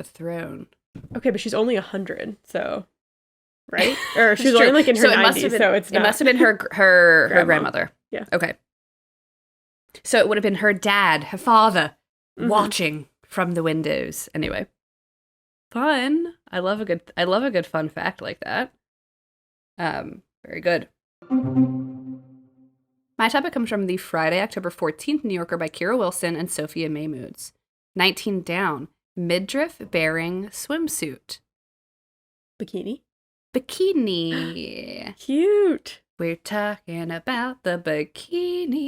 throne? Okay, but she's only 100, so right? Or she was only like in her 90s, so it's not. It must have been her grandmother. Yeah. Okay. So it would have been her dad, her father, watching from the windows. Anyway, fun. I love a good fun fact like that. Very good. My topic comes from the Friday, October 14th New Yorker by Kira Wilson and Sophia May Moods. 19 down. Midriff bearing swimsuit. Bikini. Cute. We're talking about the bikini.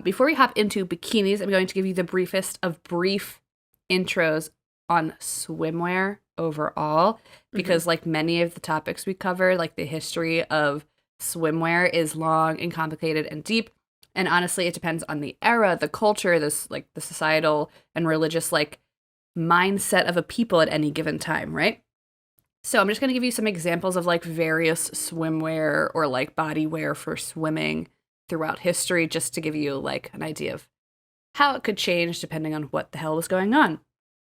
Before we hop into bikinis, I'm going to give you the briefest of brief intros on swimwear overall, because like many of the topics we cover, like the history of swimwear is long and complicated and deep. And honestly, it depends on the era, the culture, this like the societal and religious like mindset of a people at any given time, right? So I'm just going to give you some examples of like various swimwear or like bodywear for swimming throughout history, just to give you like an idea of how it could change depending on what the hell was going on.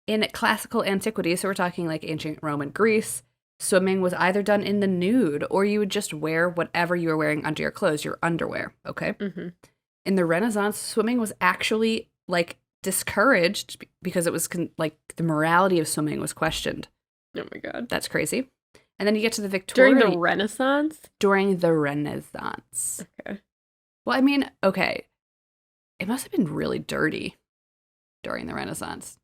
In classical antiquity, so we're talking like ancient Rome and Greece, swimming was either done in the nude or you would just wear whatever you were wearing under your clothes, your underwear, okay? In the Renaissance, swimming was actually like discouraged because it was like the morality of swimming was questioned. Oh my God. That's crazy. And then you get to the Victorian... During the Renaissance? During the Renaissance. Okay. Well, I mean, okay. It must have been really dirty during the Renaissance.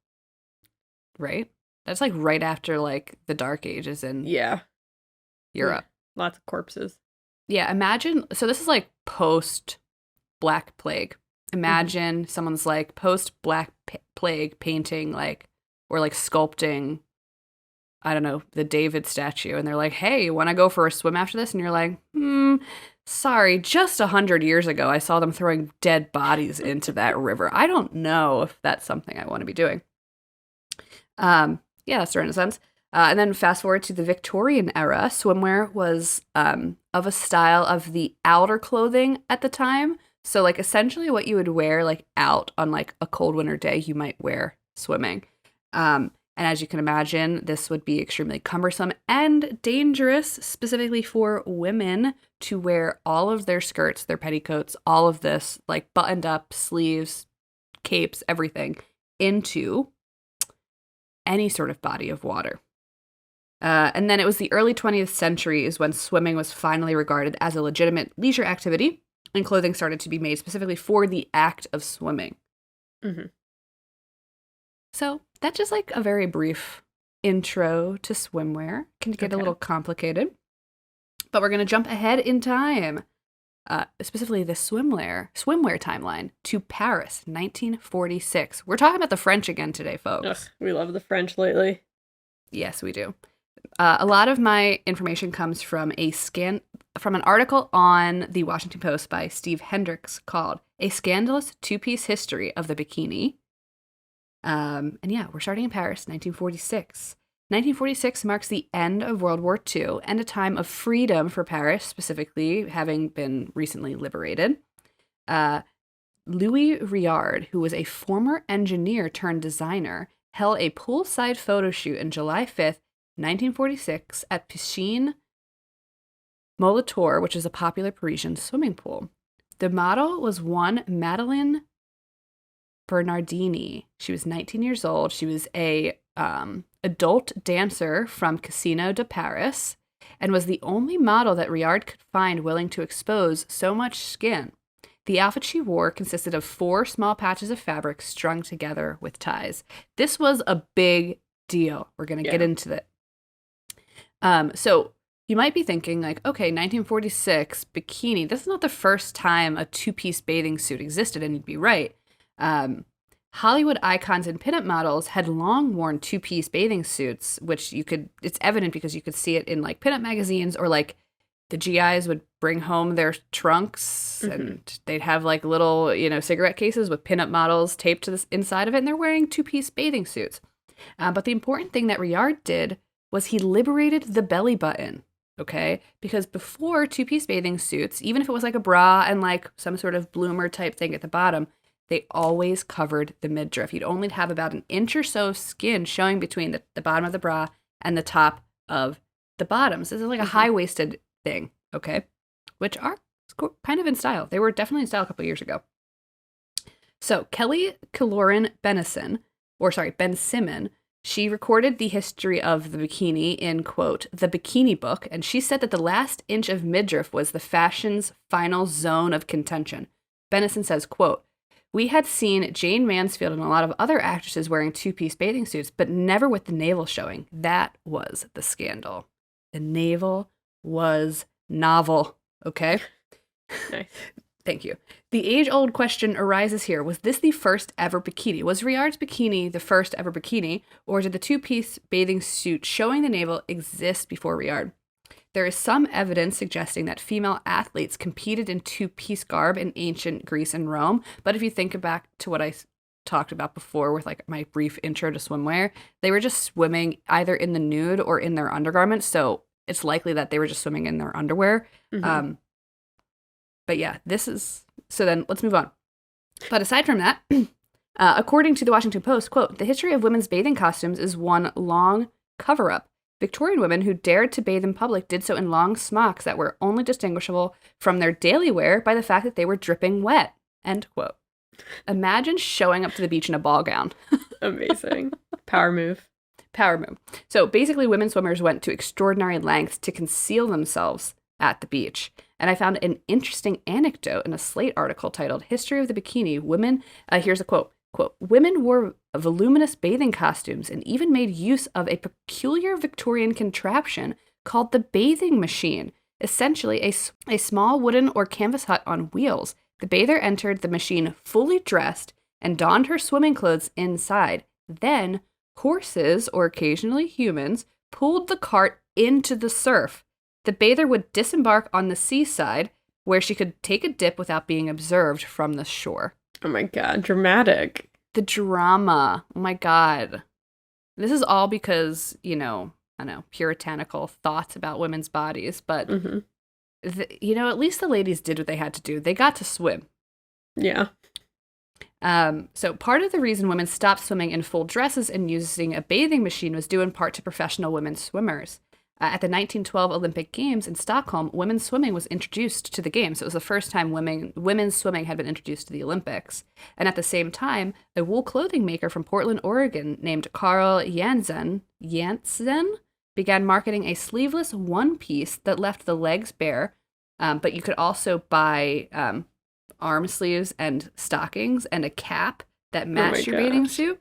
Right? That's like right after like the Dark Ages in Europe. Yeah. Lots of corpses. Yeah, imagine... So this is like post-Black Plague. Imagine someone's like post-Black Plague painting like, or like sculpting... I don't know, the David statue. And they're like, hey, you want to go for a swim after this? And you're like, sorry, just 100 years ago, I saw them throwing dead bodies into that river. I don't know if that's something I want to be doing. Yeah, that's the Renaissance. And then fast forward to the Victorian era, swimwear was of a style of the outer clothing at the time. So like essentially what you would wear like out on like a cold winter day, you might wear swimming. And as you can imagine, this would be extremely cumbersome and dangerous, specifically for women, to wear all of their skirts, their petticoats, all of this, like buttoned up, sleeves, capes, everything, into any sort of body of water. And then it was the early 20th century is when swimming was finally regarded as a legitimate leisure activity, and clothing started to be made specifically for the act of swimming. So that's just like a very brief intro to swimwear. Can get a little complicated, but we're going to jump ahead in time, specifically the swimwear timeline to Paris, 1946. We're talking about the French again today, folks. Ugh, we love the French lately. Yes, we do. A lot of my information comes from from an article on the Washington Post by Steve Hendricks called "A Scandalous Two-Piece History of the Bikini." And yeah, we're starting in Paris, 1946. 1946 marks the end of World War II and a time of freedom for Paris, specifically having been recently liberated. Louis Riard, who was a former engineer turned designer, held a poolside photo shoot on July 5th, 1946 at Piscine Molitor, which is a popular Parisian swimming pool. The model was one Madeleine Bernardini. She was 19 years old. She was a adult dancer from Casino de Paris and was the only model that Riard could find willing to expose so much skin. The outfit she wore consisted of 4 small patches of fabric strung together with ties. This was a big deal. We're going to get into that. So you might be thinking like, okay, 1946, bikini. This is not the first time a 2-piece bathing suit existed, and you'd be right. Hollywood icons and pinup models had long worn 2-piece bathing suits, which it's evident because you could see it in like pinup magazines, or like the GIs would bring home their trunks and they'd have like little, cigarette cases with pinup models taped to the inside of it. And they're wearing 2-piece bathing suits. But the important thing that Riard did was he liberated the belly button. Okay, because before 2-piece bathing suits, even if it was like a bra and like some sort of bloomer type thing at the bottom, they always covered the midriff. You'd only have about an inch or so of skin showing between the bottom of the bra and the top of the bottoms. This is like a high-waisted thing, okay, which are kind of in style. They were definitely in style a couple years ago. So Kelly Kaloran Ben Simon, she recorded the history of the bikini in, quote, the bikini book, and she said that the last inch of midriff was the fashion's final zone of contention. Benison says, quote, we had seen Jane Mansfield and a lot of other actresses wearing 2-piece bathing suits, but never with the navel showing. That was the scandal. The navel was novel, okay? Nice. Thank you. The age-old question arises here. Was this the first ever bikini? Was Riard's bikini the first ever bikini, or did the 2-piece bathing suit showing the navel exist before Riard? There is some evidence suggesting that female athletes competed in 2-piece garb in ancient Greece and Rome, but if you think back to what I talked about before with like my brief intro to swimwear, they were just swimming either in the nude or in their undergarments, so it's likely that they were just swimming in their underwear. But yeah, so then let's move on. But aside from that, according to the Washington Post, quote, the history of women's bathing costumes is one long cover-up. Victorian women who dared to bathe in public did so in long smocks that were only distinguishable from their daily wear by the fact that they were dripping wet, end quote. Imagine showing up to the beach in a ball gown. Amazing. Power move. Power move. So basically, women swimmers went to extraordinary lengths to conceal themselves at the beach. And I found an interesting anecdote in a Slate article titled History of the Bikini. Women, here's a quote, women wore voluminous bathing costumes and even made use of a peculiar Victorian contraption called the bathing machine, essentially a small wooden or canvas hut on wheels. The bather entered the machine fully dressed and donned her swimming clothes inside. Then horses, or occasionally humans, pulled the cart into the surf. The bather would disembark on the seaside, where she could take a dip without being observed from the shore. Oh my God, dramatic. The drama. Oh my God. This is all because, puritanical thoughts about women's bodies. But, at least the ladies did what they had to do. They got to swim. Yeah. So part of the reason women stopped swimming in full dresses and using a bathing machine was due in part to professional women swimmers. At the 1912 Olympic Games in Stockholm, women's swimming was introduced to the Games. So it was the first time women's swimming had been introduced to the Olympics. And at the same time, a wool clothing maker from Portland, Oregon, named Carl Janssen began marketing a sleeveless one-piece that left the legs bare, but you could also buy arm sleeves and stockings and a cap that matched your bathing suit.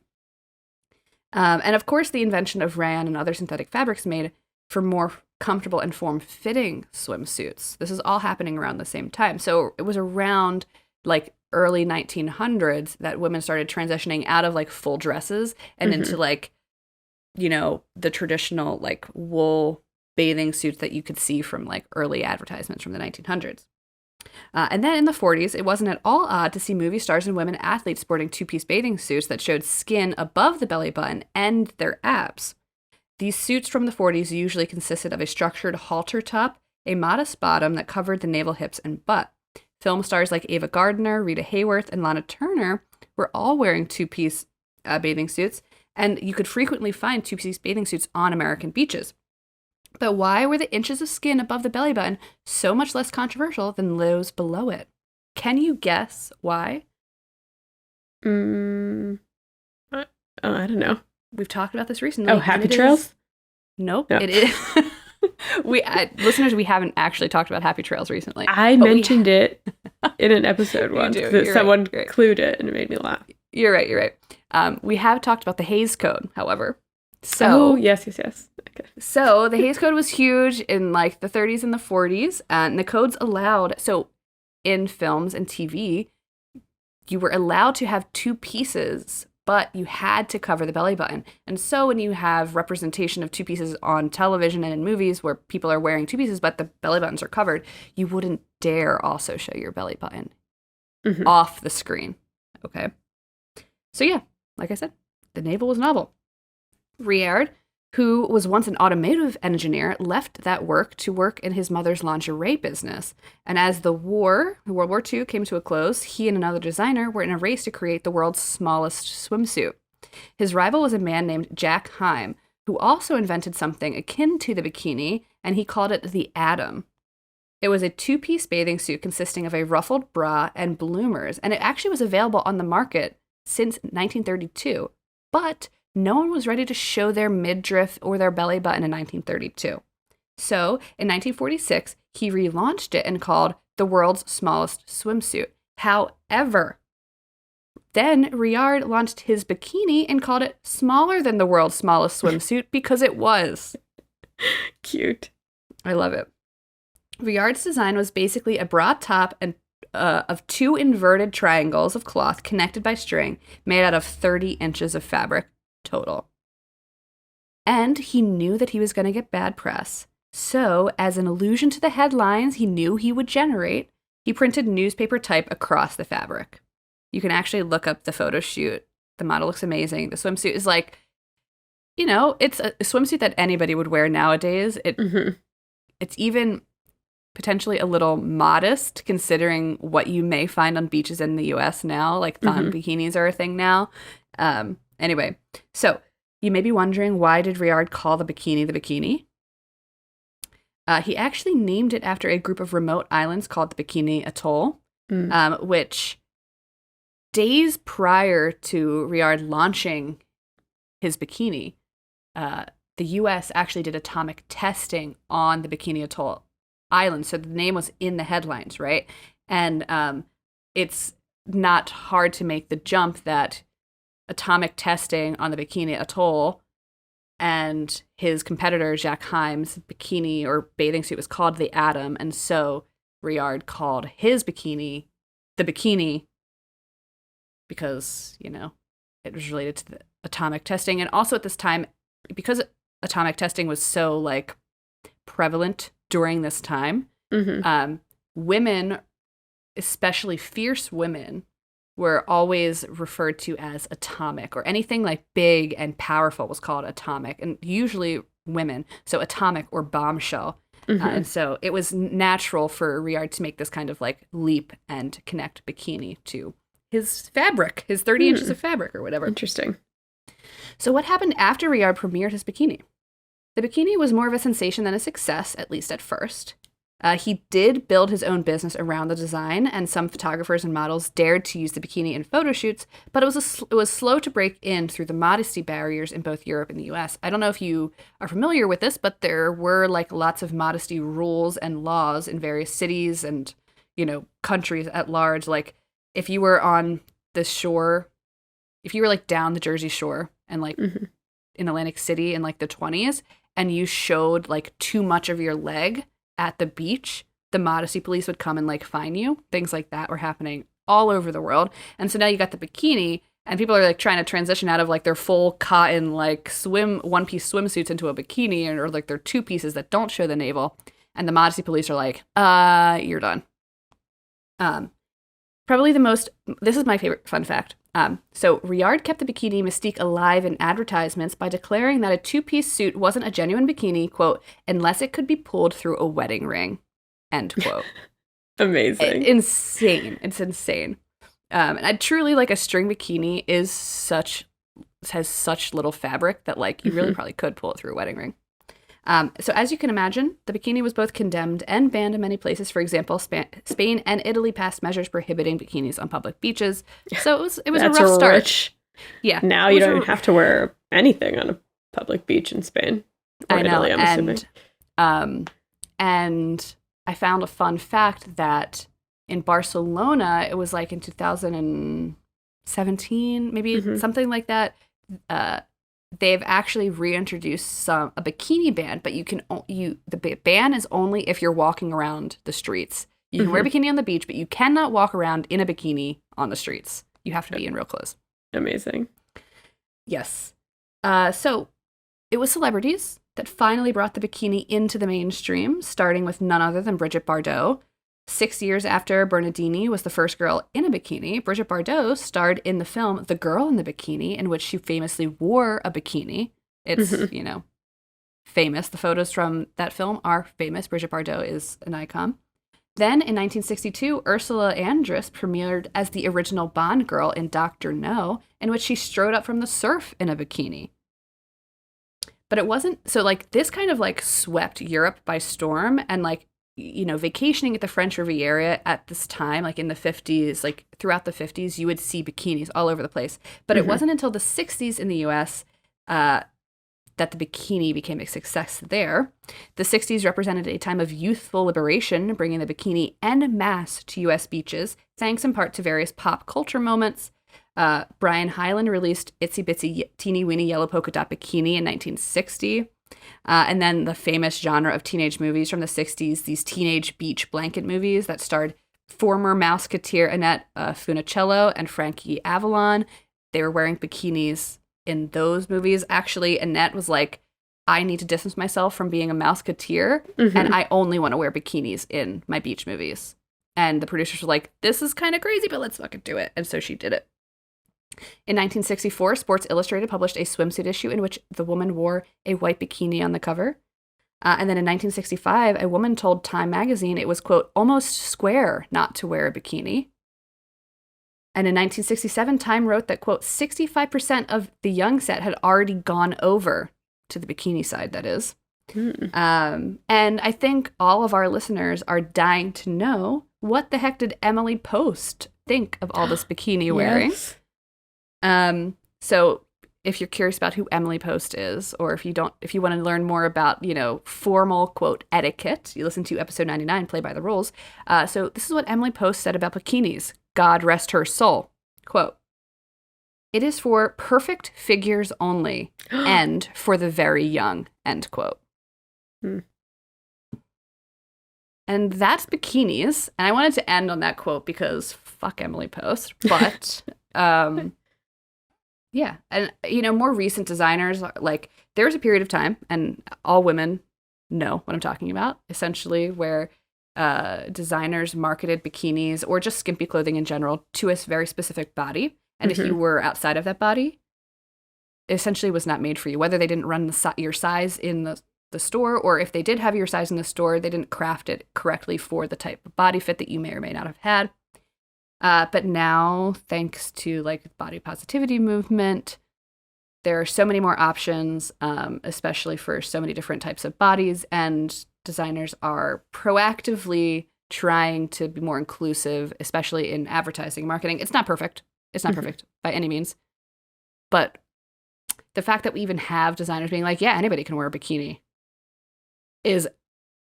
And of course, the invention of rayon and other synthetic fabrics made for more comfortable and form-fitting swimsuits. This is all happening around the same time. So it was around like early 1900s that women started transitioning out of like full dresses and into like, the traditional like wool bathing suits that you could see from like early advertisements from the 1900s. And then in the 40s, it wasn't at all odd to see movie stars and women athletes sporting 2-piece bathing suits that showed skin above the belly button and their abs. These suits from the 40s usually consisted of a structured halter top, a modest bottom that covered the navel, hips, and butt. Film stars like Ava Gardner, Rita Hayworth, and Lana Turner were all wearing 2-piece bathing suits, and you could frequently find 2-piece bathing suits on American beaches. But why were the inches of skin above the belly button so much less controversial than those below it? Can you guess why? I don't know. We've talked about this recently. Oh, happy trails? Nope. No. It is. Listeners, we haven't actually talked about happy trails recently. I mentioned it in an episode once. Someone right. clued it and it made me laugh. You're right. We have talked about the Hays Code, however. So, yes. Okay. So the Hays Code was huge in like the 30s and the 40s, and the codes allowed, so in films and TV, you were allowed to have 2 pieces, but you had to cover the belly button. And so when you have representation of two pieces on television and in movies where people are wearing two pieces, but the belly buttons are covered, you wouldn't dare also show your belly button off the screen. Okay. So yeah, like I said, the navel was novel. Riard, who was once an automotive engineer, left that work to work in his mother's lingerie business. And as the World War II came to a close, he and another designer were in a race to create the world's smallest swimsuit. His rival was a man named Jack Heim, who also invented something akin to the bikini, and he called it the Atom. It was a two-piece bathing suit consisting of a ruffled bra and bloomers, and it actually was available on the market since 1932, but no one was ready to show their midriff or their belly button in 1932. So, in 1946, he relaunched it and called the world's smallest swimsuit. However, then Riard launched his bikini and called it smaller than the world's smallest swimsuit because it was. Cute. I love it. Riard's design was basically a bra top and of two inverted triangles of cloth connected by string made out of 30 inches of fabric total. And he knew that he was going to get bad press. So, as an allusion to the headlines he knew he would generate, he printed newspaper type across the fabric. You can actually look up the photo shoot. The model looks amazing. The swimsuit is like, you know, it's a swimsuit that anybody would wear nowadays. It's even potentially a little modest considering what you may find on beaches in the US now, like thong bikinis are a thing now. Anyway, so you may be wondering, why did Riard call the bikini the bikini? He actually named it after a group of remote islands called the Bikini Atoll, which days prior to Riard launching his bikini, the US actually did atomic testing on the Bikini Atoll island. So the name was in the headlines, right? And it's not hard to make the jump that atomic testing on the Bikini Atoll and his competitor Jack Heim's bikini or bathing suit was called the Atom, and so Riard called his bikini the bikini because, you know, it was related to the atomic testing. And also at this time, because atomic testing was so like prevalent during this time, women, especially fierce women, were always referred to as atomic, or anything like big and powerful was called atomic, and usually women, so atomic or bombshell. And so it was natural for Riard to make this kind of like leap and connect bikini to his fabric, his 30 inches of fabric or whatever. Interesting. So what happened after Riard premiered his bikini? The bikini was more of a sensation than a success, at least at first. He did build his own business around the design, and some photographers and models dared to use the bikini in photo shoots, but it was slow to break in through the modesty barriers in both Europe and the US. I don't know if you are familiar with this, but there were like lots of modesty rules and laws in various cities and, you know, countries at large. Like if you were on the shore, if you were like down the Jersey Shore and like in Atlantic City in like the 20s, and you showed like too much of your leg at the beach, the modesty police would come and like fine you. Things like that were happening all over the world. And so now you got the bikini, and people are like trying to transition out of like their full cotton like one-piece swimsuits into a bikini, or like their two pieces that don't show the navel. And the modesty police are like, you're done. Probably this is my favorite fun fact. So Riard kept the bikini mystique alive in advertisements by declaring that a two-piece suit wasn't a genuine bikini, quote, unless it could be pulled through a wedding ring, end quote. Amazing. Insane. It's insane. And I truly, like, a string bikini has such little fabric that, like, you really probably could pull it through a wedding ring. So as you can imagine, the bikini was both condemned and banned in many places. For example, Spain and Italy passed measures prohibiting bikinis on public beaches. So it was a rough start. Rich. Yeah. Now you don't have to wear anything on a public beach in Spain or I know, Italy, I'm assuming. And I found a fun fact that in Barcelona, it was like in 2017, maybe something like that. They've actually reintroduced a bikini ban, but the ban is only if you're walking around the streets. You can wear a bikini on the beach, but you cannot walk around in a bikini on the streets. You have to be in real clothes. Amazing. Yes. So it was celebrities that finally brought the bikini into the mainstream, starting with none other than Brigitte Bardot. 6 years after Bernardini was the first girl in a bikini, Brigitte Bardot starred in the film The Girl in the Bikini, in which she famously wore a bikini. It's, famous. The photos from that film are famous. Brigitte Bardot is an icon. Then in 1962, Ursula Andress premiered as the original Bond girl in Dr. No, in which she strode up from the surf in a bikini. But it wasn't, so like this kind of like swept Europe by storm, and like, vacationing at the French Riviera at this time, like in the 50s, like throughout the 50s, you would see bikinis all over the place. But it wasn't until the 60s in the US that the bikini became a success there. The 60s represented a time of youthful liberation, bringing the bikini en masse to US beaches, thanks in part to various pop culture moments. Brian Hyland released Itsy Bitsy Teeny Weeny Yellow Polka Dot Bikini in 1960. And then the famous genre of teenage movies from the 60s, these teenage beach blanket movies that starred former Mouseketeer Annette Funicello and Frankie Avalon. They were wearing bikinis in those movies. Actually, Annette was like, I need to distance myself from being a Mouseketeer, and I only want to wear bikinis in my beach movies. And the producers were like, this is kind of crazy, but let's fucking do it. And so she did it. In 1964, Sports Illustrated published a swimsuit issue in which the woman wore a white bikini on the cover. And then in 1965, a woman told Time magazine it was, quote, almost square not to wear a bikini. And in 1967, Time wrote that, quote, 65% of the young set had already gone over to the bikini side, that is. And I think all of our listeners are dying to know, what the heck did Emily Post think of all this bikini wearing? Yes. So if you're curious about who Emily Post is, or if you want to learn more about, formal, quote, etiquette, you listen to episode 99, Play by the Rules. So this is what Emily Post said about bikinis. God rest her soul. Quote, it is for perfect figures only, and for the very young, end quote. And that's bikinis. And I wanted to end on that quote because fuck Emily Post. But, yeah. And, more recent designers, like, there was a period of time, and all women know what I'm talking about, essentially, where designers marketed bikinis or just skimpy clothing in general to a very specific body. And if you were outside of that body, it essentially was not made for you. Whether they didn't run your size in the store, or if they did have your size in the store, they didn't craft it correctly for the type of body fit that you may or may not have had. But now, thanks to like the body positivity movement, there are so many more options, especially for so many different types of bodies, and designers are proactively trying to be more inclusive, especially in advertising and marketing. It's not perfect. It's not perfect by any means. But the fact that we even have designers being like, yeah, anybody can wear a bikini is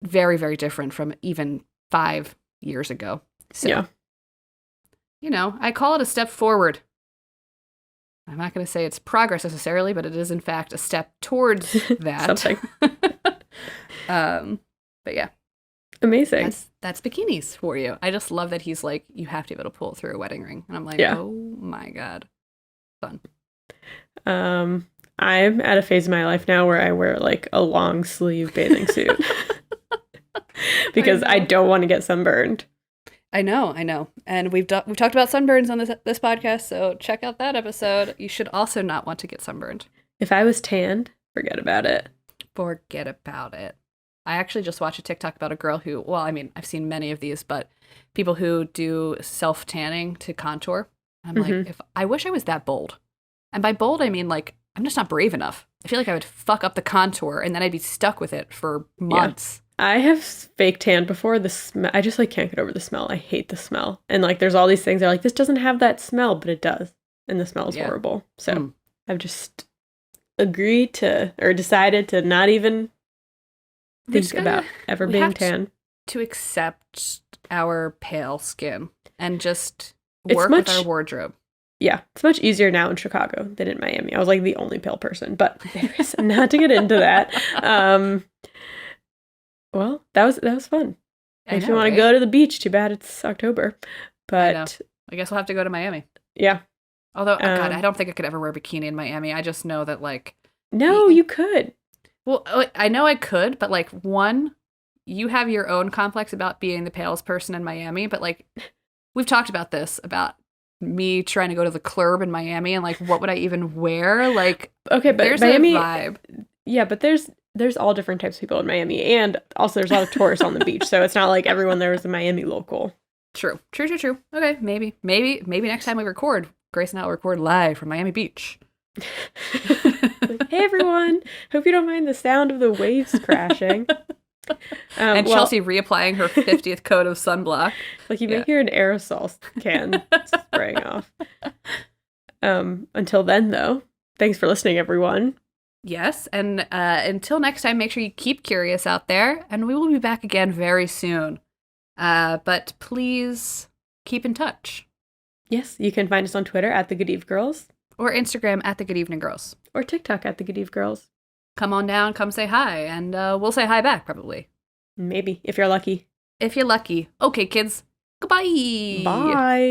very, very different from even 5 years ago. So, I call it a step forward. I'm not going to say it's progress necessarily, but it is in fact a step towards that. Something. But yeah. Amazing. That's bikinis for you. I just love that he's like, you have to be able to pull through a wedding ring. And I'm like, oh my God. Fun. I'm at a phase in my life now where I wear like a long sleeve bathing suit because I don't want to get sunburned. I know. And we've talked about sunburns on this podcast, so check out that episode. You should also not want to get sunburned. If I was tanned, forget about it. Forget about it. I actually just watched a TikTok about a girl who, well, I mean, I've seen many of these, but people who do self-tanning to contour. I'm like, I wish I was that bold. And by bold, I mean like, I'm just not brave enough. I feel like I would fuck up the contour and then I'd be stuck with it for months. Yeah. I have fake tanned before. I just like can't get over the smell. I hate the smell. And like there's all these things that are like, this doesn't have that smell, but it does. And the smell is horrible. So I've just agreed to, or decided to not even think about ever being tan. To accept our pale skin and just work with our wardrobe. Yeah, it's much easier now in Chicago than in Miami. I was like the only pale person, but anyways, not to get into that. Well, that was fun. If you want to go to the beach, too bad it's October. But I guess we'll have to go to Miami. Yeah. Although, oh God, I don't think I could ever wear a bikini in Miami. I just know that, like, No, you could. well, I know I could, but like, one, you have your own complex about being the palest person in Miami, but like, we've talked about this, about me trying to go to the club in Miami and like, what would I even wear? Like, Okay, but there's Miami, a vibe. Yeah, but there's all different types of people in Miami, and also there's a lot of tourists on the beach, so it's not like everyone there is a Miami local. True. Okay, maybe next time we record, Grace and I will record live from Miami Beach. Like, hey everyone, hope you don't mind the sound of the waves crashing. And Chelsea reapplying her 50th coat of sunblock. Like you may hear an aerosol can spraying off. Until then, though, thanks for listening, everyone. Yes, and until next time, make sure you keep curious out there, and we will be back again very soon. But please keep in touch. Yes, you can find us on Twitter at The Good Eve Girls. Or Instagram at The Good Evening Girls. Or TikTok at The Good Eve Girls. Come on down, come say hi, and we'll say hi back, probably. Maybe, if you're lucky. If you're lucky. Okay, kids. Goodbye. Bye.